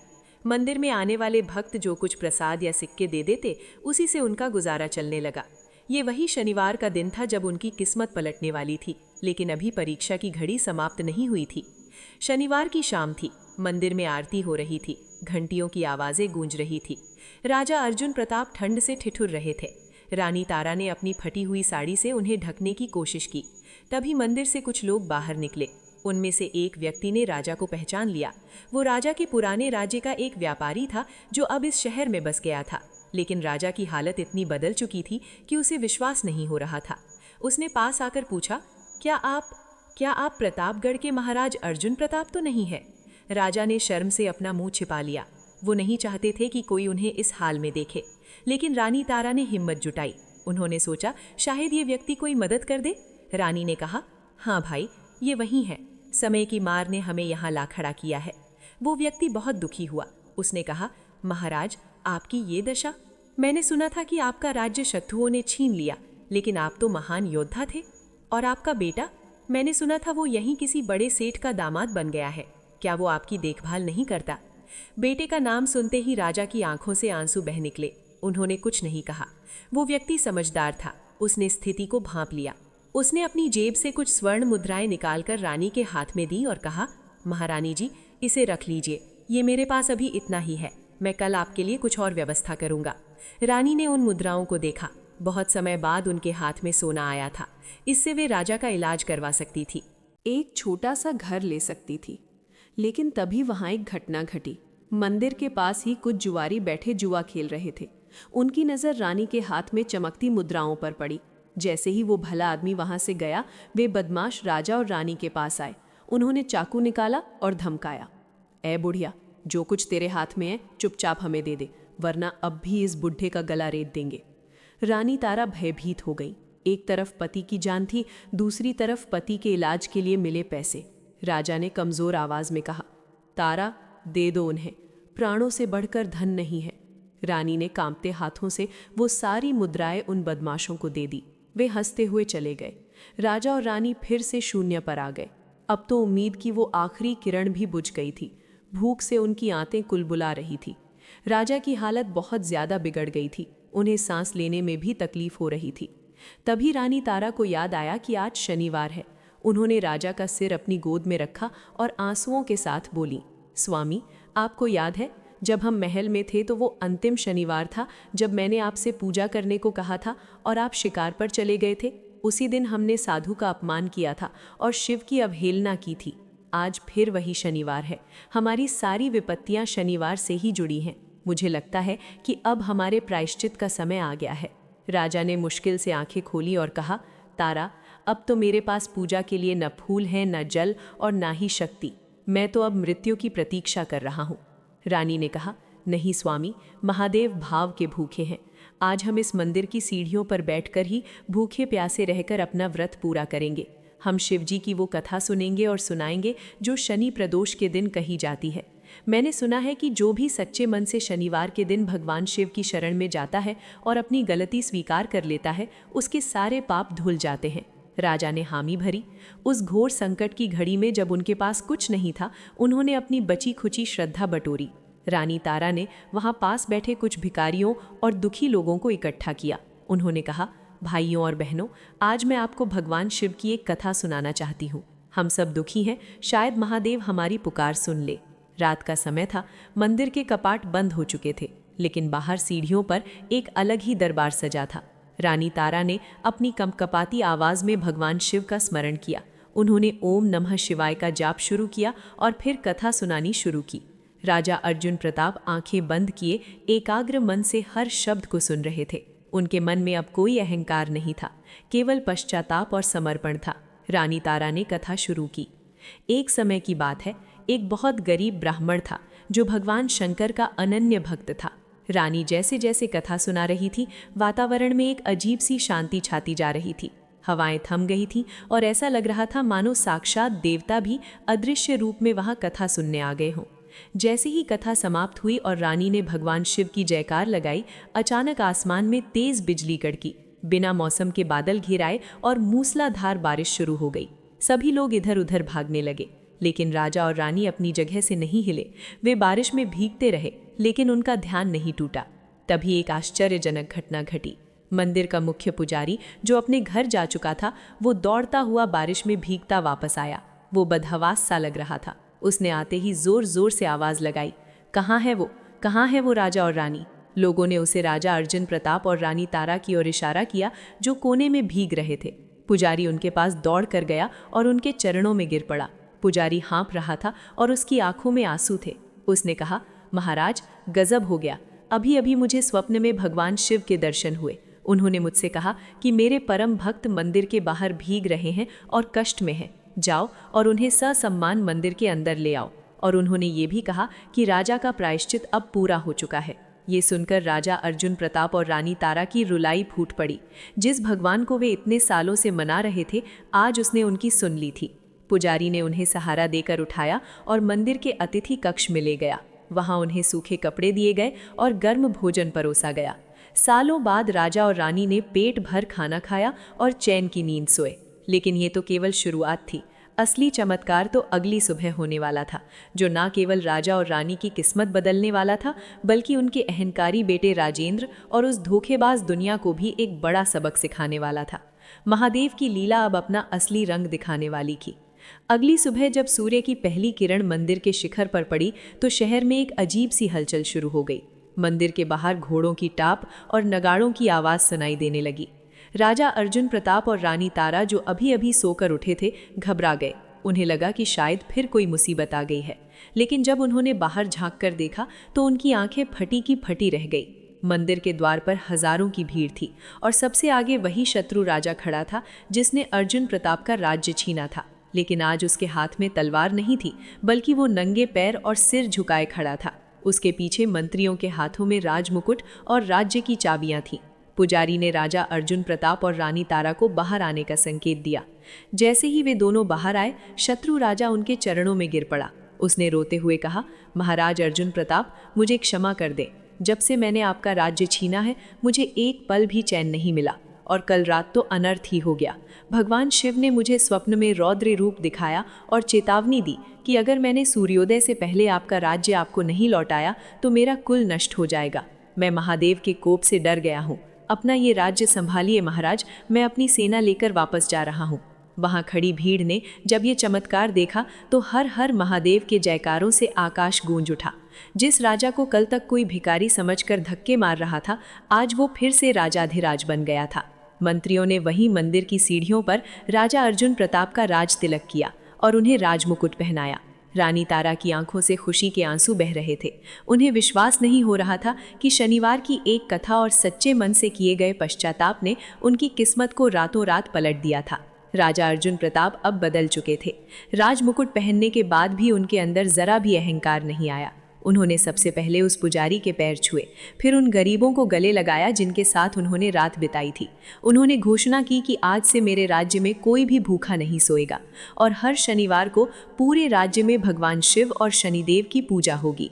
Speaker 1: मंदिर में आने वाले भक्त जो कुछ प्रसाद या सिक्के दे देते, उसी से उनका गुजारा चलने लगा। ये वही शनिवार का दिन था जब उनकी किस्मत पलटने वाली थी, लेकिन अभी परीक्षा की घड़ी समाप्त नहीं हुई थी। शनिवार की शाम थी। मंदिर में आरती हो रही थी। घंटियों की आवाजें गूंज रही थी। राजा अर्जुन प्रताप ठंड से ठिठुर रहे थे। रानी तारा ने अपनी फटी हुई साड़ी से उन्हें ढकने की कोशिश की। तभी मंदिर से कुछ लोग बाहर निकले। उनमें से एक व्यक्ति ने राजा को पहचान लिया। वो राजा के पुराने राज्य का एक व्यापारी था जो अब इस शहर में बस गया था। लेकिन राजा की हालत इतनी बदल चुकी थी कि उसे विश्वास नहीं हो रहा था। उसने पास आकर पूछा, क्या आप प्रतापगढ़ के महाराज अर्जुन प्रताप तो नहीं है? राजा ने शर्म से अपना मुंह छिपा लिया। वो नहीं चाहते थे कि कोई उन्हें इस हाल में देखे। लेकिन रानी तारा ने हिम्मत जुटाई। उन्होंने सोचा शायद ये व्यक्ति कोई मदद कर दे। रानी ने कहा, हाँ भाई, ये वही है। समय की मार ने हमें यहाँ ला खड़ा किया है। वो व्यक्ति बहुत दुखी हुआ। उसने कहा, महाराज, आपकी ये दशा? मैंने सुना था कि आपका राज्य शत्रुओं ने छीन लिया, लेकिन आप तो महान योद्धा थे। और आपका बेटा, मैंने सुना था वो यहीं किसी बड़े सेठ का दामाद बन गया है। क्या वो आपकी देखभाल नहीं करता? बेटे का नाम सुनते ही राजा की आंखों से आंसू बह निकले। उन्होंने कुछ नहीं कहा। वो व्यक्ति समझदार था। उसने स्थिति को भांप लिया। उसने अपनी जेब से कुछ स्वर्ण मुद्राएं निकालकर रानी के हाथ में दी और कहा, महारानी जी, इसे रख लीजिए। ये मेरे पास अभी इतना ही है। मैं कल आपके लिए कुछ और व्यवस्था करूंगा। रानी ने उन मुद्राओं को देखा। बहुत समय बाद उनके हाथ में सोना आया था। इससे वे राजा का इलाज करवा सकती थी,
Speaker 3: एक छोटा सा घर ले सकती थी। लेकिन तभी वहां एक घटना घटी। मंदिर के पास ही कुछ जुआरी बैठे जुआ खेल रहे थे। उनकी नज़र रानी के हाथ में चमकती मुद्राओं पर पड़ी। जैसे ही वो भला आदमी वहां से गया, वे बदमाश राजा और रानी के पास आए। उन्होंने चाकू निकाला और धमकाया, ए बुढ़िया, जो कुछ तेरे हाथ में है चुपचाप हमें दे दे, वरना अब भी इस बुढ़े का गला रेत देंगे। रानी तारा भयभीत हो गई। एक तरफ पति की जान थी, दूसरी तरफ पति के इलाज के लिए मिले पैसे। राजा ने कमजोर आवाज में कहा, तारा, दे दो उन्हें, प्राणों से बढ़कर धन नहीं है। रानी ने कांपते हाथों से वो सारी मुद्राएं उन बदमाशों को दे दी। वे हंसते हुए चले गए। राजा और रानी फिर से शून्य पर आ गए। अब तो उम्मीद की वो आखिरी किरण भी बुझ गई थी। भूख से उनकी आंतें कुलबुला रही थी। राजा की हालत बहुत ज्यादा बिगड़ गई थी। उन्हें सांस लेने में भी तकलीफ हो रही थी। तभी रानी तारा को याद आया कि आज शनिवार है। उन्होंने राजा का सिर अपनी गोद में रखा और आंसुओं के साथ बोली, स्वामी, आपको याद है जब हम महल में थे तो वो अंतिम शनिवार था जब मैंने आपसे पूजा करने को कहा था और आप शिकार पर चले गए थे। उसी दिन हमने साधु का अपमान किया था और शिव की अवहेलना की थी। आज फिर वही शनिवार है। हमारी सारी विपत्तियां शनिवार से ही जुड़ी हैं। मुझे लगता है कि अब हमारे प्रायश्चित का समय आ गया है। राजा ने मुश्किल से आंखें खोली और कहा, तारा, अब तो मेरे पास पूजा के लिए न फूल है, न जल और ना ही शक्ति। मैं तो अब मृत्यु की प्रतीक्षा कर रहा हूँ। रानी ने कहा, नहीं स्वामी, महादेव भाव के भूखे हैं। आज हम इस मंदिर की सीढ़ियों पर बैठकर ही भूखे प्यासे रहकर अपना व्रत पूरा करेंगे। हम शिवजी की वो कथा सुनेंगे और सुनाएंगे जो शनि प्रदोष के दिन कही जाती है। मैंने सुना है कि जो भी सच्चे मन से शनिवार के दिन भगवान शिव की शरण में जाता है और अपनी गलती स्वीकार कर लेता है, उसके सारे पाप धुल जाते हैं। राजा ने हामी भरी। उस घोर संकट की घड़ी में जब उनके पास कुछ नहीं था, उन्होंने अपनी बची खुची श्रद्धा बटोरी। रानी तारा ने वहां पास बैठे कुछ भिखारियों और दुखी लोगों को इकट्ठा किया। उन्होंने कहा, भाइयों और बहनों, आज मैं आपको भगवान शिव की एक कथा सुनाना चाहती हूँ। हम सब दुखी हैं, शायद महादेव हमारी पुकार सुन ले। रात का समय था। मंदिर के कपाट बंद हो चुके थे, लेकिन बाहर सीढ़ियों पर एक अलग ही दरबार सजा था। रानी तारा ने अपनी कंपकपाती आवाज में भगवान शिव का स्मरण किया। उन्होंने ओम नमः शिवाय का जाप शुरू किया और फिर कथा सुनानी शुरू की। राजा अर्जुन प्रताप आंखें बंद किए एकाग्र मन से हर शब्द को सुन रहे थे। उनके मन में अब कोई अहंकार नहीं था, केवल पश्चाताप और समर्पण था। रानी तारा ने कथा शुरू की। एक समय की बात है, एक बहुत गरीब ब्राह्मण था जो भगवान शंकर का अनन्य भक्त था। रानी जैसे जैसे कथा सुना रही थी, वातावरण में एक अजीब सी शांति छाती जा रही थी। हवाएं थम गई थीं और ऐसा लग रहा था मानो साक्षात देवता भी अदृश्य रूप में वहां कथा सुनने आ गए हों। जैसे ही कथा समाप्त हुई और रानी ने भगवान शिव की जयकार लगाई, अचानक आसमान में तेज बिजली कड़की, बिना मौसम के बादल घिराए और मूसलाधार बारिश शुरू हो गई। सभी लोग इधर उधर भागने लगे, लेकिन राजा और रानी अपनी जगह से नहीं हिले। वे बारिश में भीगते रहे, लेकिन उनका ध्यान नहीं टूटा। तभी एक आश्चर्यजनक घटना घटी। मंदिर का मुख्य पुजारी, जो अपने घर जा चुका था, वो दौड़ता हुआ बारिश में भीगता वापस आया। वो बदहवास सा लग रहा था। उसने आते ही जोर जोर से आवाज लगाई, कहाँ है वो, कहाँ है वो राजा और रानी?
Speaker 2: लोगों ने उसे राजा अर्जुन प्रताप और रानी तारा की ओर इशारा किया, जो कोने में भीग रहे थे। पुजारी उनके पास दौड़ कर गया और उनके चरणों में गिर पड़ा। पुजारी हाँफ रहा था और उसकी आंखों में आंसू थे। उसने कहा, महाराज, गजब हो गया। अभी अभी मुझे स्वप्न में भगवान शिव के दर्शन हुए। उन्होंने मुझसे कहा कि मेरे परम भक्त मंदिर के बाहर भीग रहे हैं और कष्ट में हैं। जाओ और उन्हें ससम्मान मंदिर के अंदर ले आओ। और उन्होंने ये भी कहा कि राजा का प्रायश्चित अब पूरा हो चुका है। ये सुनकर राजा अर्जुन प्रताप और रानी तारा की रुलाई फूट पड़ी। जिस भगवान को वे इतने सालों से मना रहे थे, आज उसने उनकी सुन ली थी। पुजारी ने उन्हें सहारा देकर उठाया और मंदिर के अतिथि कक्ष में ले गया। वहां उन्हें सूखे कपड़े दिए गए और गर्म भोजन परोसा गया। सालों बाद राजा और रानी ने पेट भर खाना खाया और चैन की नींद सोए। लेकिन ये तो केवल शुरुआत थी। असली चमत्कार तो अगली सुबह होने वाला था, जो न केवल राजा और रानी की किस्मत बदलने वाला था, बल्कि उनके अहंकारी बेटे राजेंद्र और उस धोखेबाज दुनिया को भी एक बड़ा सबक सिखाने वाला था। महादेव की लीला अब अपना असली रंग दिखाने वाली थी। अगली सुबह जब सूर्य की पहली किरण मंदिर के शिखर पर पड़ी, तो शहर में एक अजीब सी हलचल शुरू हो गई। मंदिर के बाहर घोड़ों की टाप और नगाड़ों की आवाज़ सुनाई देने लगी। राजा अर्जुन प्रताप और रानी तारा, जो अभी अभी सोकर उठे थे, घबरा गए। उन्हें लगा कि शायद फिर कोई मुसीबत आ गई है। लेकिन जब उन्होंने बाहर झांक कर देखा तो उनकी आंखें फटी की फटी रह गई। मंदिर के द्वार पर हजारों की भीड़ थी और सबसे आगे वही शत्रु राजा खड़ा था जिसने अर्जुन प्रताप का राज्य छीना था। लेकिन आज उसके हाथ में तलवार नहीं थी, बल्कि वो नंगे पैर और सिर झुकाए खड़ा था। उसके पीछे मंत्रियों के हाथों में राजमुकुट और राज्य की चाबियां थीं। पुजारी ने राजा अर्जुन प्रताप और रानी तारा को बाहर आने का संकेत दिया। जैसे ही वे दोनों बाहर आए, शत्रु राजा उनके चरणों में गिर पड़ा। उसने रोते हुए कहा, महाराज अर्जुन प्रताप, मुझे क्षमा कर दे। जब से मैंने आपका राज्य छीना है, मुझे एक पल भी चैन नहीं मिला और कल रात तो अनर्थ ही हो गया। भगवान शिव ने मुझे स्वप्न में रौद्र रूप दिखाया और चेतावनी दी कि अगर मैंने सूर्योदय से पहले आपका राज्य आपको नहीं लौटाया तो मेरा कुल नष्ट हो जाएगा। मैं महादेव के कोप से डर गया हूँ। अपना ये राज्य संभालिए महाराज, मैं अपनी सेना लेकर वापस जा रहा हूँ। वहाँ खड़ी भीड़ ने जब ये चमत्कार देखा तो हर हर महादेव के जयकारों से आकाश गूंज उठा। जिस राजा को कल तक कोई भिखारी समझकर धक्के मार रहा था, आज वो फिर से राजाधिराज बन गया था। मंत्रियों ने वहीं मंदिर की सीढ़ियों पर राजा अर्जुन प्रताप का राज तिलक किया और उन्हें राजमुकुट पहनाया। रानी तारा की आंखों से खुशी के आंसू बह रहे थे। उन्हें विश्वास नहीं हो रहा था कि शनिवार की एक कथा और सच्चे मन से किए गए पश्चाताप ने उनकी किस्मत को रातों रात पलट दिया था। राजा अर्जुन प्रताप अब बदल चुके थे। राजमुकुट पहनने के बाद भी उनके अंदर जरा भी अहंकार नहीं आया। उन्होंने सबसे पहले उस पुजारी के पैर छुए, फिर उन गरीबों को गले लगाया जिनके साथ उन्होंने रात बिताई थी। उन्होंने घोषणा की कि आज से मेरे राज्य में कोई भी भूखा नहीं सोएगा और हर शनिवार को पूरे राज्य में भगवान शिव और शनिदेव की पूजा होगी।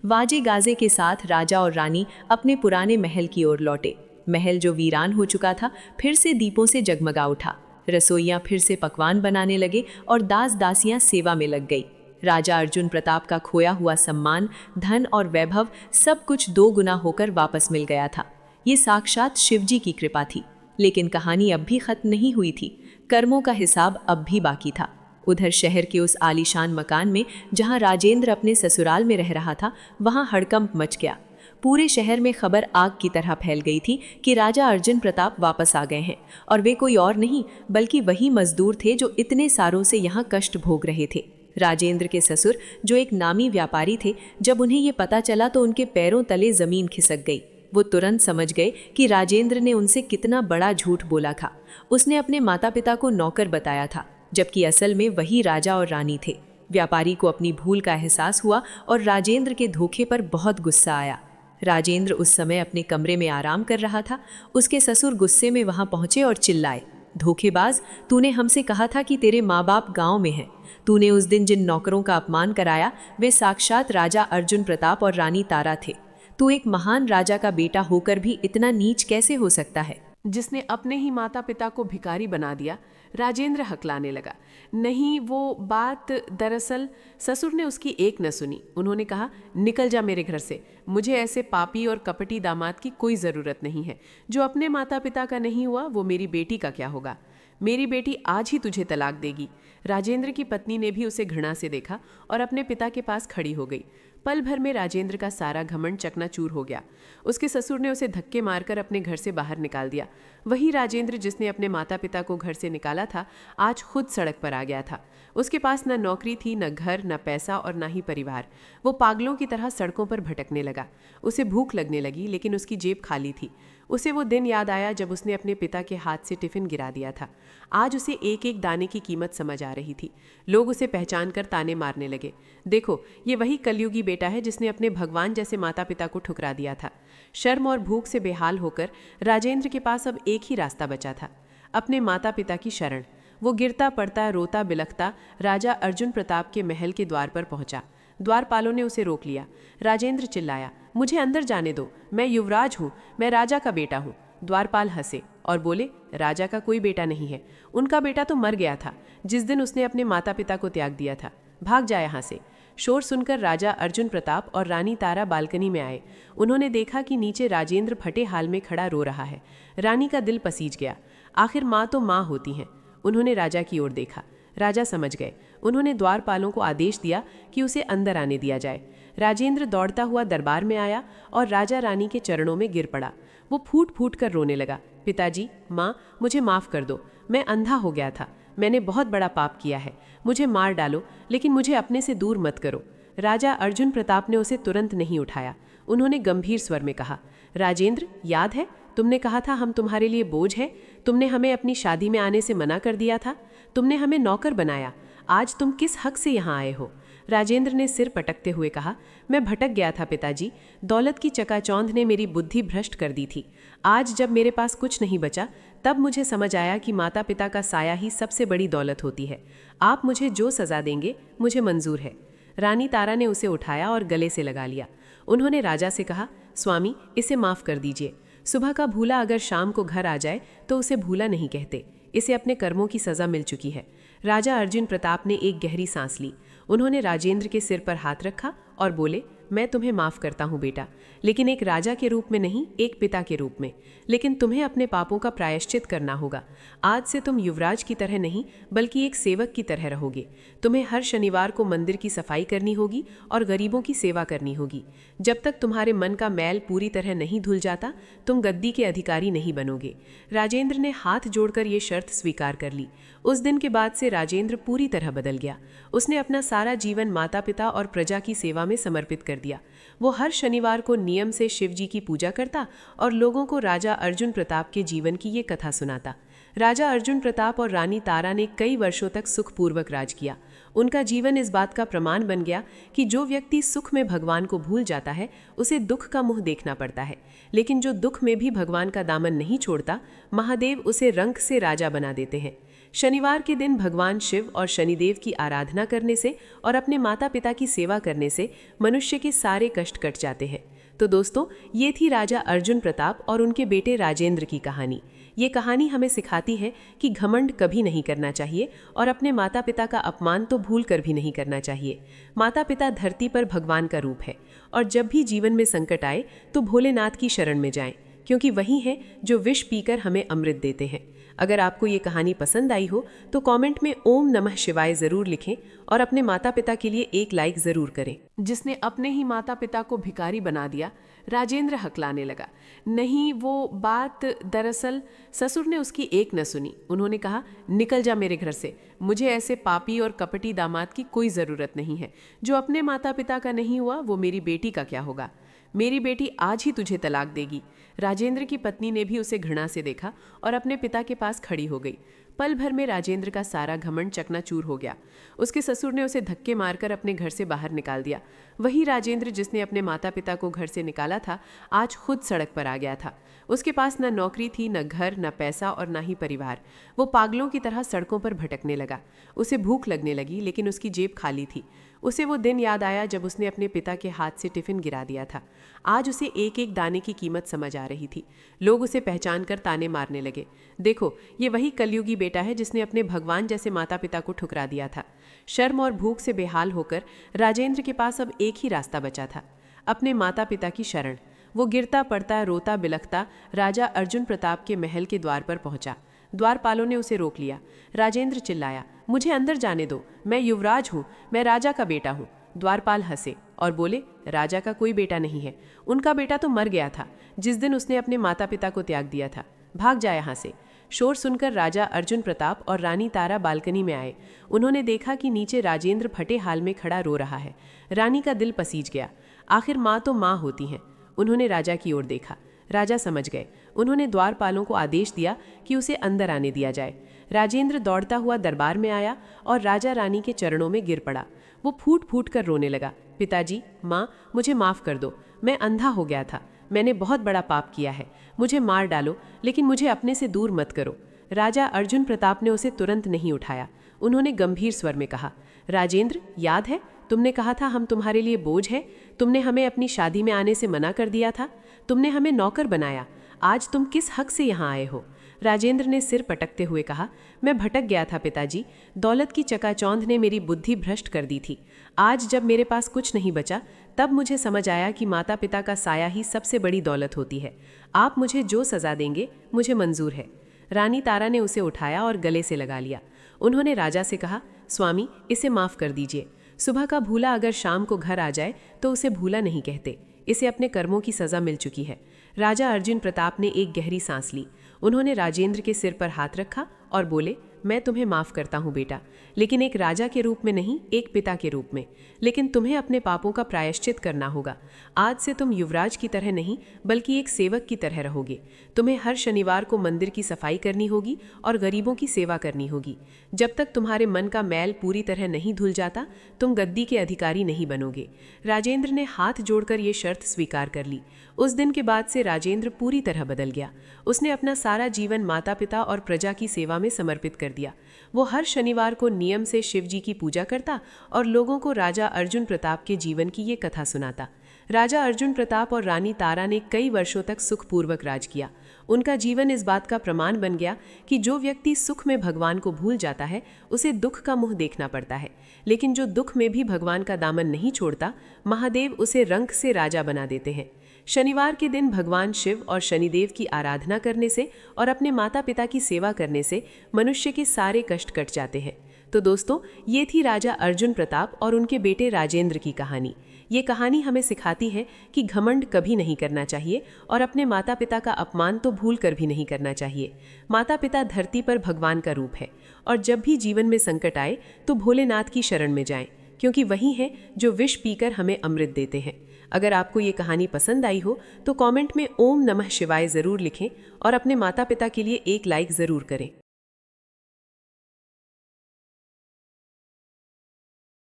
Speaker 2: वाजे गाजे के साथ राजा और रानी अपने पुराने महल की ओर लौटे। महल जो वीरान हो चुका था, फिर से दीपों से जगमगा उठा। रसोइयाँ फिर से पकवान बनाने लगे और दास दासियाँ सेवा में लग गई। राजा अर्जुन प्रताप का खोया हुआ सम्मान, धन और वैभव सब कुछ 2 गुना होकर वापस मिल गया था। ये साक्षात शिवजी की कृपा थी। लेकिन कहानी अब भी खत्म नहीं हुई थी। कर्मों का हिसाब अब भी बाकी था। उधर शहर के उस आलीशान मकान में जहां राजेंद्र अपने ससुराल में रह रहा था, वहां हड़कंप मच गया। पूरे शहर में खबर आग की तरह फैल गई थी कि राजा अर्जुन प्रताप वापस आ गए हैं और वे कोई और नहीं बल्कि वही मजदूर थे जो इतने सालों से यहाँ कष्ट भोग रहे थे। राजेंद्र के ससुर, जो एक नामी व्यापारी थे, जब उन्हें ये पता चला तो उनके पैरों तले जमीन खिसक गई। वो तुरंत समझ गए कि राजेंद्र ने उनसे कितना बड़ा झूठ बोला था। उसने अपने माता पिता को नौकर बताया था, जबकि असल में वही राजा और रानी थे। व्यापारी को अपनी भूल का एहसास हुआ और राजेंद्र के धोखे पर बहुत गुस्सा आया। राजेंद्र उस समय अपने कमरे में आराम कर रहा था। उसके ससुर गुस्से में वहां पहुंचे और चिल्लाए, धोखेबाज, तूने हमसे कहा था कि तेरे माँ बाप गांव में हैं। तूने उस दिन जिन नौकरों का अपमान कराया, वे साक्षात राजा अर्जुन प्रताप और रानी तारा थे। तू एक महान राजा का बेटा होकर भी इतना नीच कैसे हो सकता है?
Speaker 1: जिसने अपने ही माता पिता को भिखारी बना दिया। राजेंद्र हकलाने लगा। नहीं, वो बात दरअसल ससुर ने उसकी एक न सुनी। उन्होंने कहा, निकल जा मेरे घर से। मुझे ऐसे पापी और कपटी दामाद की कोई ज़रूरत नहीं है। जो अपने माता पिता का नहीं हुआ वो मेरी बेटी का क्या होगा। मेरी बेटी आज ही तुझे तलाक देगी। राजेंद्र की पत्नी ने भी उसे घृणा से देखा और अपने पिता के पास खड़ी हो गई। पल भर में राजेंद्र का सारा घमंड चकनाचूर हो गया। उसके ससुर ने उसे धक्के मारकर अपने घर से बाहर निकाल दिया। वही राजेंद्र जिसने अपने माता पिता को घर से निकाला था, आज खुद सड़क पर आ गया था। उसके पास न नौकरी थी, न घर, न पैसा और न ही परिवार। वो पागलों की तरह सड़कों पर भटकने लगा। उसे भूख लगने लगी, लेकिन उसकी जेब खाली थी। उसे वो दिन याद आया जब उसने अपने पिता के हाथ से टिफिन गिरा दिया था। आज उसे एक एक दाने की कीमत समझ आ रही थी। लोग उसे पहचान कर ताने मारने लगे। देखो, ये वही कलयुगी बेटा है जिसने अपने भगवान जैसे माता पिता को ठुकरा दिया था। शर्म और भूख से बेहाल होकर राजेंद्र के पास अब एक ही रास्ता बचा था, अपने माता पिता की शरण। वो गिरता पड़ता, रोता बिलखता राजा अर्जुन प्रताप के महल के द्वार पर पहुंचा। द्वारपालों ने उसे रोक लिया। राजेंद्र चिल्लाया, मुझे अंदर जाने दो, मैं युवराज हूँ, मैं राजा का बेटा हूँ। द्वारपाल हंसे और बोले, राजा का कोई बेटा नहीं है, उनका बेटा तो मर गया था जिस दिन उसने अपने माता पिता को त्याग दिया था। भाग जा यहाँ से। शोर सुनकर राजा अर्जुन प्रताप और रानी तारा बालकनी में आए। उन्होंने देखा कि नीचे राजेंद्र फटे हाल में खड़ा रो रहा है। रानी का दिल पसीज गया। आखिर माँ तो माँ होती हैं। उन्होंने राजा की ओर देखा। राजा समझ गए। उन्होंने द्वारपालों को आदेश दिया कि उसे अंदर आने दिया जाए। राजेंद्र दौड़ता हुआ दरबार में आया और राजा रानी के चरणों में गिर पड़ा। वो फूट फूट कर रोने लगा। पिताजी, माँ, मुझे माफ़ कर दो, मैं अंधा हो गया था, मैंने बहुत बड़ा पाप किया है, मुझे मार डालो, लेकिन मुझे अपने से दूर मत करो। राजा अर्जुन प्रताप ने उसे तुरंत नहीं उठाया। उन्होंने गंभीर स्वर में कहा, राजेंद्र, याद है तुमने कहा था हम तुम्हारे लिए बोझ हैं? तुमने हमें अपनी शादी में आने से मना कर दिया था, तुमने हमें नौकर बनाया। आज तुम किस हक से यहाँ आए हो? राजेंद्र ने सिर पटकते हुए कहा, मैं भटक गया था पिताजी, दौलत की चकाचौंध ने मेरी बुद्धि भ्रष्ट कर दी थी। आज जब मेरे पास कुछ नहीं बचा, तब मुझे समझ आया कि माता पिता का साया ही सबसे बड़ी दौलत होती है। आप मुझे जो सज़ा देंगे मुझे मंजूर है। रानी तारा ने उसे उठाया और गले से लगा लिया। उन्होंने राजा से कहा, स्वामी, इसे माफ़ कर दीजिए। सुबह का भूला अगर शाम को घर आ जाए तो उसे भूला नहीं कहते। इसे अपने कर्मों की सज़ा मिल चुकी है। राजा अर्जुन प्रताप ने एक गहरी सांस ली। उन्होंने राजेंद्र के सिर पर हाथ रखा और बोले, मैं तुम्हें माफ़ करता हूँ बेटा, लेकिन एक राजा के रूप में नहीं, एक पिता के रूप में। लेकिन तुम्हें अपने पापों का प्रायश्चित करना होगा। आज से तुम युवराज की तरह नहीं, बल्कि एक सेवक की तरह रहोगे। तुम्हें हर शनिवार को मंदिर की सफाई करनी होगी और गरीबों की सेवा करनी होगी। जब तक तुम्हारे मन का मैल पूरी तरह नहीं धुल जाता, तुम गद्दी के अधिकारी नहीं बनोगे। राजेंद्र ने हाथ जोड़कर ये शर्त स्वीकार कर ली। उस दिन के बाद से राजेंद्र पूरी तरह बदल गया। उसने अपना सारा जीवन माता पिता और प्रजा की सेवा में समर्पित कर दिया। वो हर शनिवार को नियम से शिव जी की पूजा करता और लोगों को राजा अर्जुन प्रताप के जीवन की ये कथा सुनाता। राजा अर्जुन प्रताप और रानी तारा ने कई वर्षों तक सुखपूर्वक राज किया। उनका जीवन इस बात का प्रमाण बन गया कि जो व्यक्ति सुख में भगवान को भूल जाता है, उसे दुख का मुंह देखना पड़ता है, लेकिन जो दुख में भी भगवान का दामन नहीं छोड़ता, महादेव उसे रंक से राजा बना देते हैं। शनिवार के दिन भगवान शिव और शनिदेव की आराधना करने से और अपने माता पिता की सेवा करने से मनुष्य के सारे कष्ट कट जाते हैं। तो दोस्तों, ये थी राजा अर्जुन प्रताप और उनके बेटे राजेंद्र की कहानी। ये कहानी हमें सिखाती है कि घमंड कभी नहीं करना चाहिए और अपने माता पिता का अपमान तो भूल कर भी नहीं करना चाहिए। माता पिता धरती पर भगवान का रूप है और जब भी जीवन में संकट आए तो भोलेनाथ की शरण में जाएं, क्योंकि वही हैं जो विष पीकर हमें अमृत देते हैं। अगर आपको ये कहानी पसंद आई हो तो कमेंट में ओम नमः शिवाय ज़रूर लिखें और अपने माता पिता के लिए एक लाइक ज़रूर करें। जिसने अपने ही माता पिता को भिखारी बना दिया, राजेंद्र हकलाने लगा। नहीं, वो बात दरअसल ससुर ने उसकी एक न सुनी। उन्होंने कहा, निकल जा मेरे घर से, मुझे ऐसे पापी और कपटी दामाद की कोई ज़रूरत नहीं है। जो अपने माता पिता का नहीं हुआ, वो मेरी बेटी का क्या होगा? मेरी बेटी आज ही तुझे तलाक देगी। राजेंद्र की पत्नी ने भी उसे घृणा से देखा और अपने पिता के पास खड़ी हो गई। पल भर में राजेंद्र का सारा घमंड चकनाचूर हो गया। उसके ससुर ने उसे धक्के मारकर अपने घर से बाहर निकाल दिया। वही राजेंद्र जिसने अपने माता पिता को घर से निकाला था, आज खुद सड़क पर आ गया था। उसके पास न नौकरी थी, न घर, न पैसा और न ही परिवार। वो पागलों की तरह सड़कों पर भटकने लगा। उसे भूख लगने लगी, लेकिन उसकी जेब खाली थी। उसे वो दिन याद आया जब उसने अपने पिता के हाथ से टिफिन गिरा दिया था। आज उसे एक एक दाने की कीमत समझ आ रही थी। लोग उसे पहचान कर ताने मारने लगे। देखो, ये वही कलयुगी बेटा है जिसने अपने भगवान जैसे माता पिता को ठुकरा दिया था। शर्म और भूख से बेहाल होकर राजेंद्र के पास अब एक ही रास्ता बचा था, अपने माता पिता की शरण। वो गिरता पड़ता, रोता बिलखता राजा अर्जुन प्रताप के महल के द्वार पर पहुंचा। द्वारपालों ने उसे रोक लिया। राजेंद्र चिल्लाया, मुझे अंदर जाने दो, मैं युवराज हूँ, मैं राजा का बेटा हूँ। द्वारपाल हंसे और बोले, राजा का कोई बेटा नहीं है, उनका बेटा तो मर गया था जिस दिन उसने अपने माता पिता को त्याग दिया था। भाग जा यहाँ से। शोर सुनकर राजा अर्जुन प्रताप और रानी तारा बालकनी में आए। उन्होंने देखा कि नीचे राजेंद्र फटे हाल में खड़ा रो रहा है। रानी का दिल पसीज गया। आखिर माँ तो माँ होती हैं। उन्होंने राजा की ओर देखा। राजा समझ गए। उन्होंने द्वारपालों को आदेश दिया कि उसे अंदर आने दिया जाए। राजेंद्र दौड़ता हुआ दरबार में आया और राजा रानी के चरणों में गिर पड़ा। वो फूट फूट कर रोने लगा, पिताजी, माँ, मुझे माफ़ कर दो, मैं अंधा हो गया था, मैंने बहुत बड़ा पाप किया है, मुझे मार डालो लेकिन मुझे अपने से दूर मत करो। राजा अर्जुन प्रताप ने उसे तुरंत नहीं उठाया। उन्होंने गंभीर स्वर में कहा, राजेंद्र, याद है तुमने कहा था हम तुम्हारे लिए बोझ है, तुमने हमें अपनी शादी में आने से मना कर दिया था, तुमने हमें नौकर बनाया, आज तुम किस हक से यहाँ आए हो? राजेंद्र ने सिर पटकते हुए कहा, मैं भटक गया था पिताजी, दौलत की चकाचौंध ने मेरी बुद्धि भ्रष्ट कर दी थी। आज जब मेरे पास कुछ नहीं बचा तब मुझे समझ आया कि माता पिता का साया ही सबसे बड़ी दौलत होती है। आप मुझे जो सज़ा देंगे मुझे मंजूर है। रानी तारा ने उसे उठाया और गले से लगा लिया। उन्होंने राजा से कहा, स्वामी, इसे माफ़ कर दीजिए। सुबह का भूला अगर शाम को घर आ जाए तो उसे भूला नहीं कहते। इसे अपने कर्मों की सज़ा मिल चुकी है। राजा अर्जुन प्रताप ने एक गहरी सांस ली। उन्होंने राजेंद्र के सिर पर हाथ रखा और बोले, मैं तुम्हें माफ़ करता हूँ बेटा, लेकिन एक राजा के रूप में नहीं, एक पिता के रूप में। लेकिन तुम्हें अपने पापों का प्रायश्चित करना होगा। आज से तुम युवराज की तरह नहीं बल्कि एक सेवक की तरह रहोगे। तुम्हें हर शनिवार को मंदिर की सफाई करनी होगी और गरीबों की सेवा करनी होगी। जब तक तुम्हारे मन का मैल पूरी तरह नहीं धुल जाता तुम गद्दी के अधिकारी नहीं बनोगे। राजेंद्र ने हाथ जोड़कर ये शर्त स्वीकार कर ली। उस दिन के बाद से राजेंद्र पूरी तरह बदल गया। उसने अपना सारा जीवन माता पिता और प्रजा की सेवा में समर्पित कर दिया। वो हर शनिवार को नियम से शिव जी की पूजा करता और लोगों को राजा अर्जुन प्रताप के जीवन की ये कथा सुनाता। राजा अर्जुन प्रताप और रानी तारा ने कई वर्षों तक सुखपूर्वक राज किया। उनका जीवन इस बात का प्रमाण बन गया कि जो व्यक्ति सुख में भगवान को भूल जाता है उसे दुख का मुंह देखना पड़ता है, लेकिन जो दुख में भी भगवान का दामन नहीं छोड़ता, महादेव उसे रंक से राजा बना देते हैं। शनिवार के दिन भगवान शिव और शनिदेव की आराधना करने से और अपने माता पिता की सेवा करने से मनुष्य के सारे कष्ट कट जाते हैं। तो दोस्तों, ये थी राजा अर्जुन प्रताप और उनके बेटे राजेंद्र की कहानी। ये कहानी हमें सिखाती है कि घमंड कभी नहीं करना चाहिए और अपने माता पिता का अपमान तो भूल कर भी नहीं करना चाहिए। माता पिता धरती पर भगवान का रूप है और जब भी जीवन में संकट आए तो भोलेनाथ की शरण में जाएं, क्योंकि वही हैं जो विष पीकर हमें अमृत देते हैं। अगर आपको ये कहानी पसंद आई हो तो कमेंट में ओम नमः शिवाय ज़रूर लिखें और अपने माता पिता के लिए एक लाइक ज़रूर करें।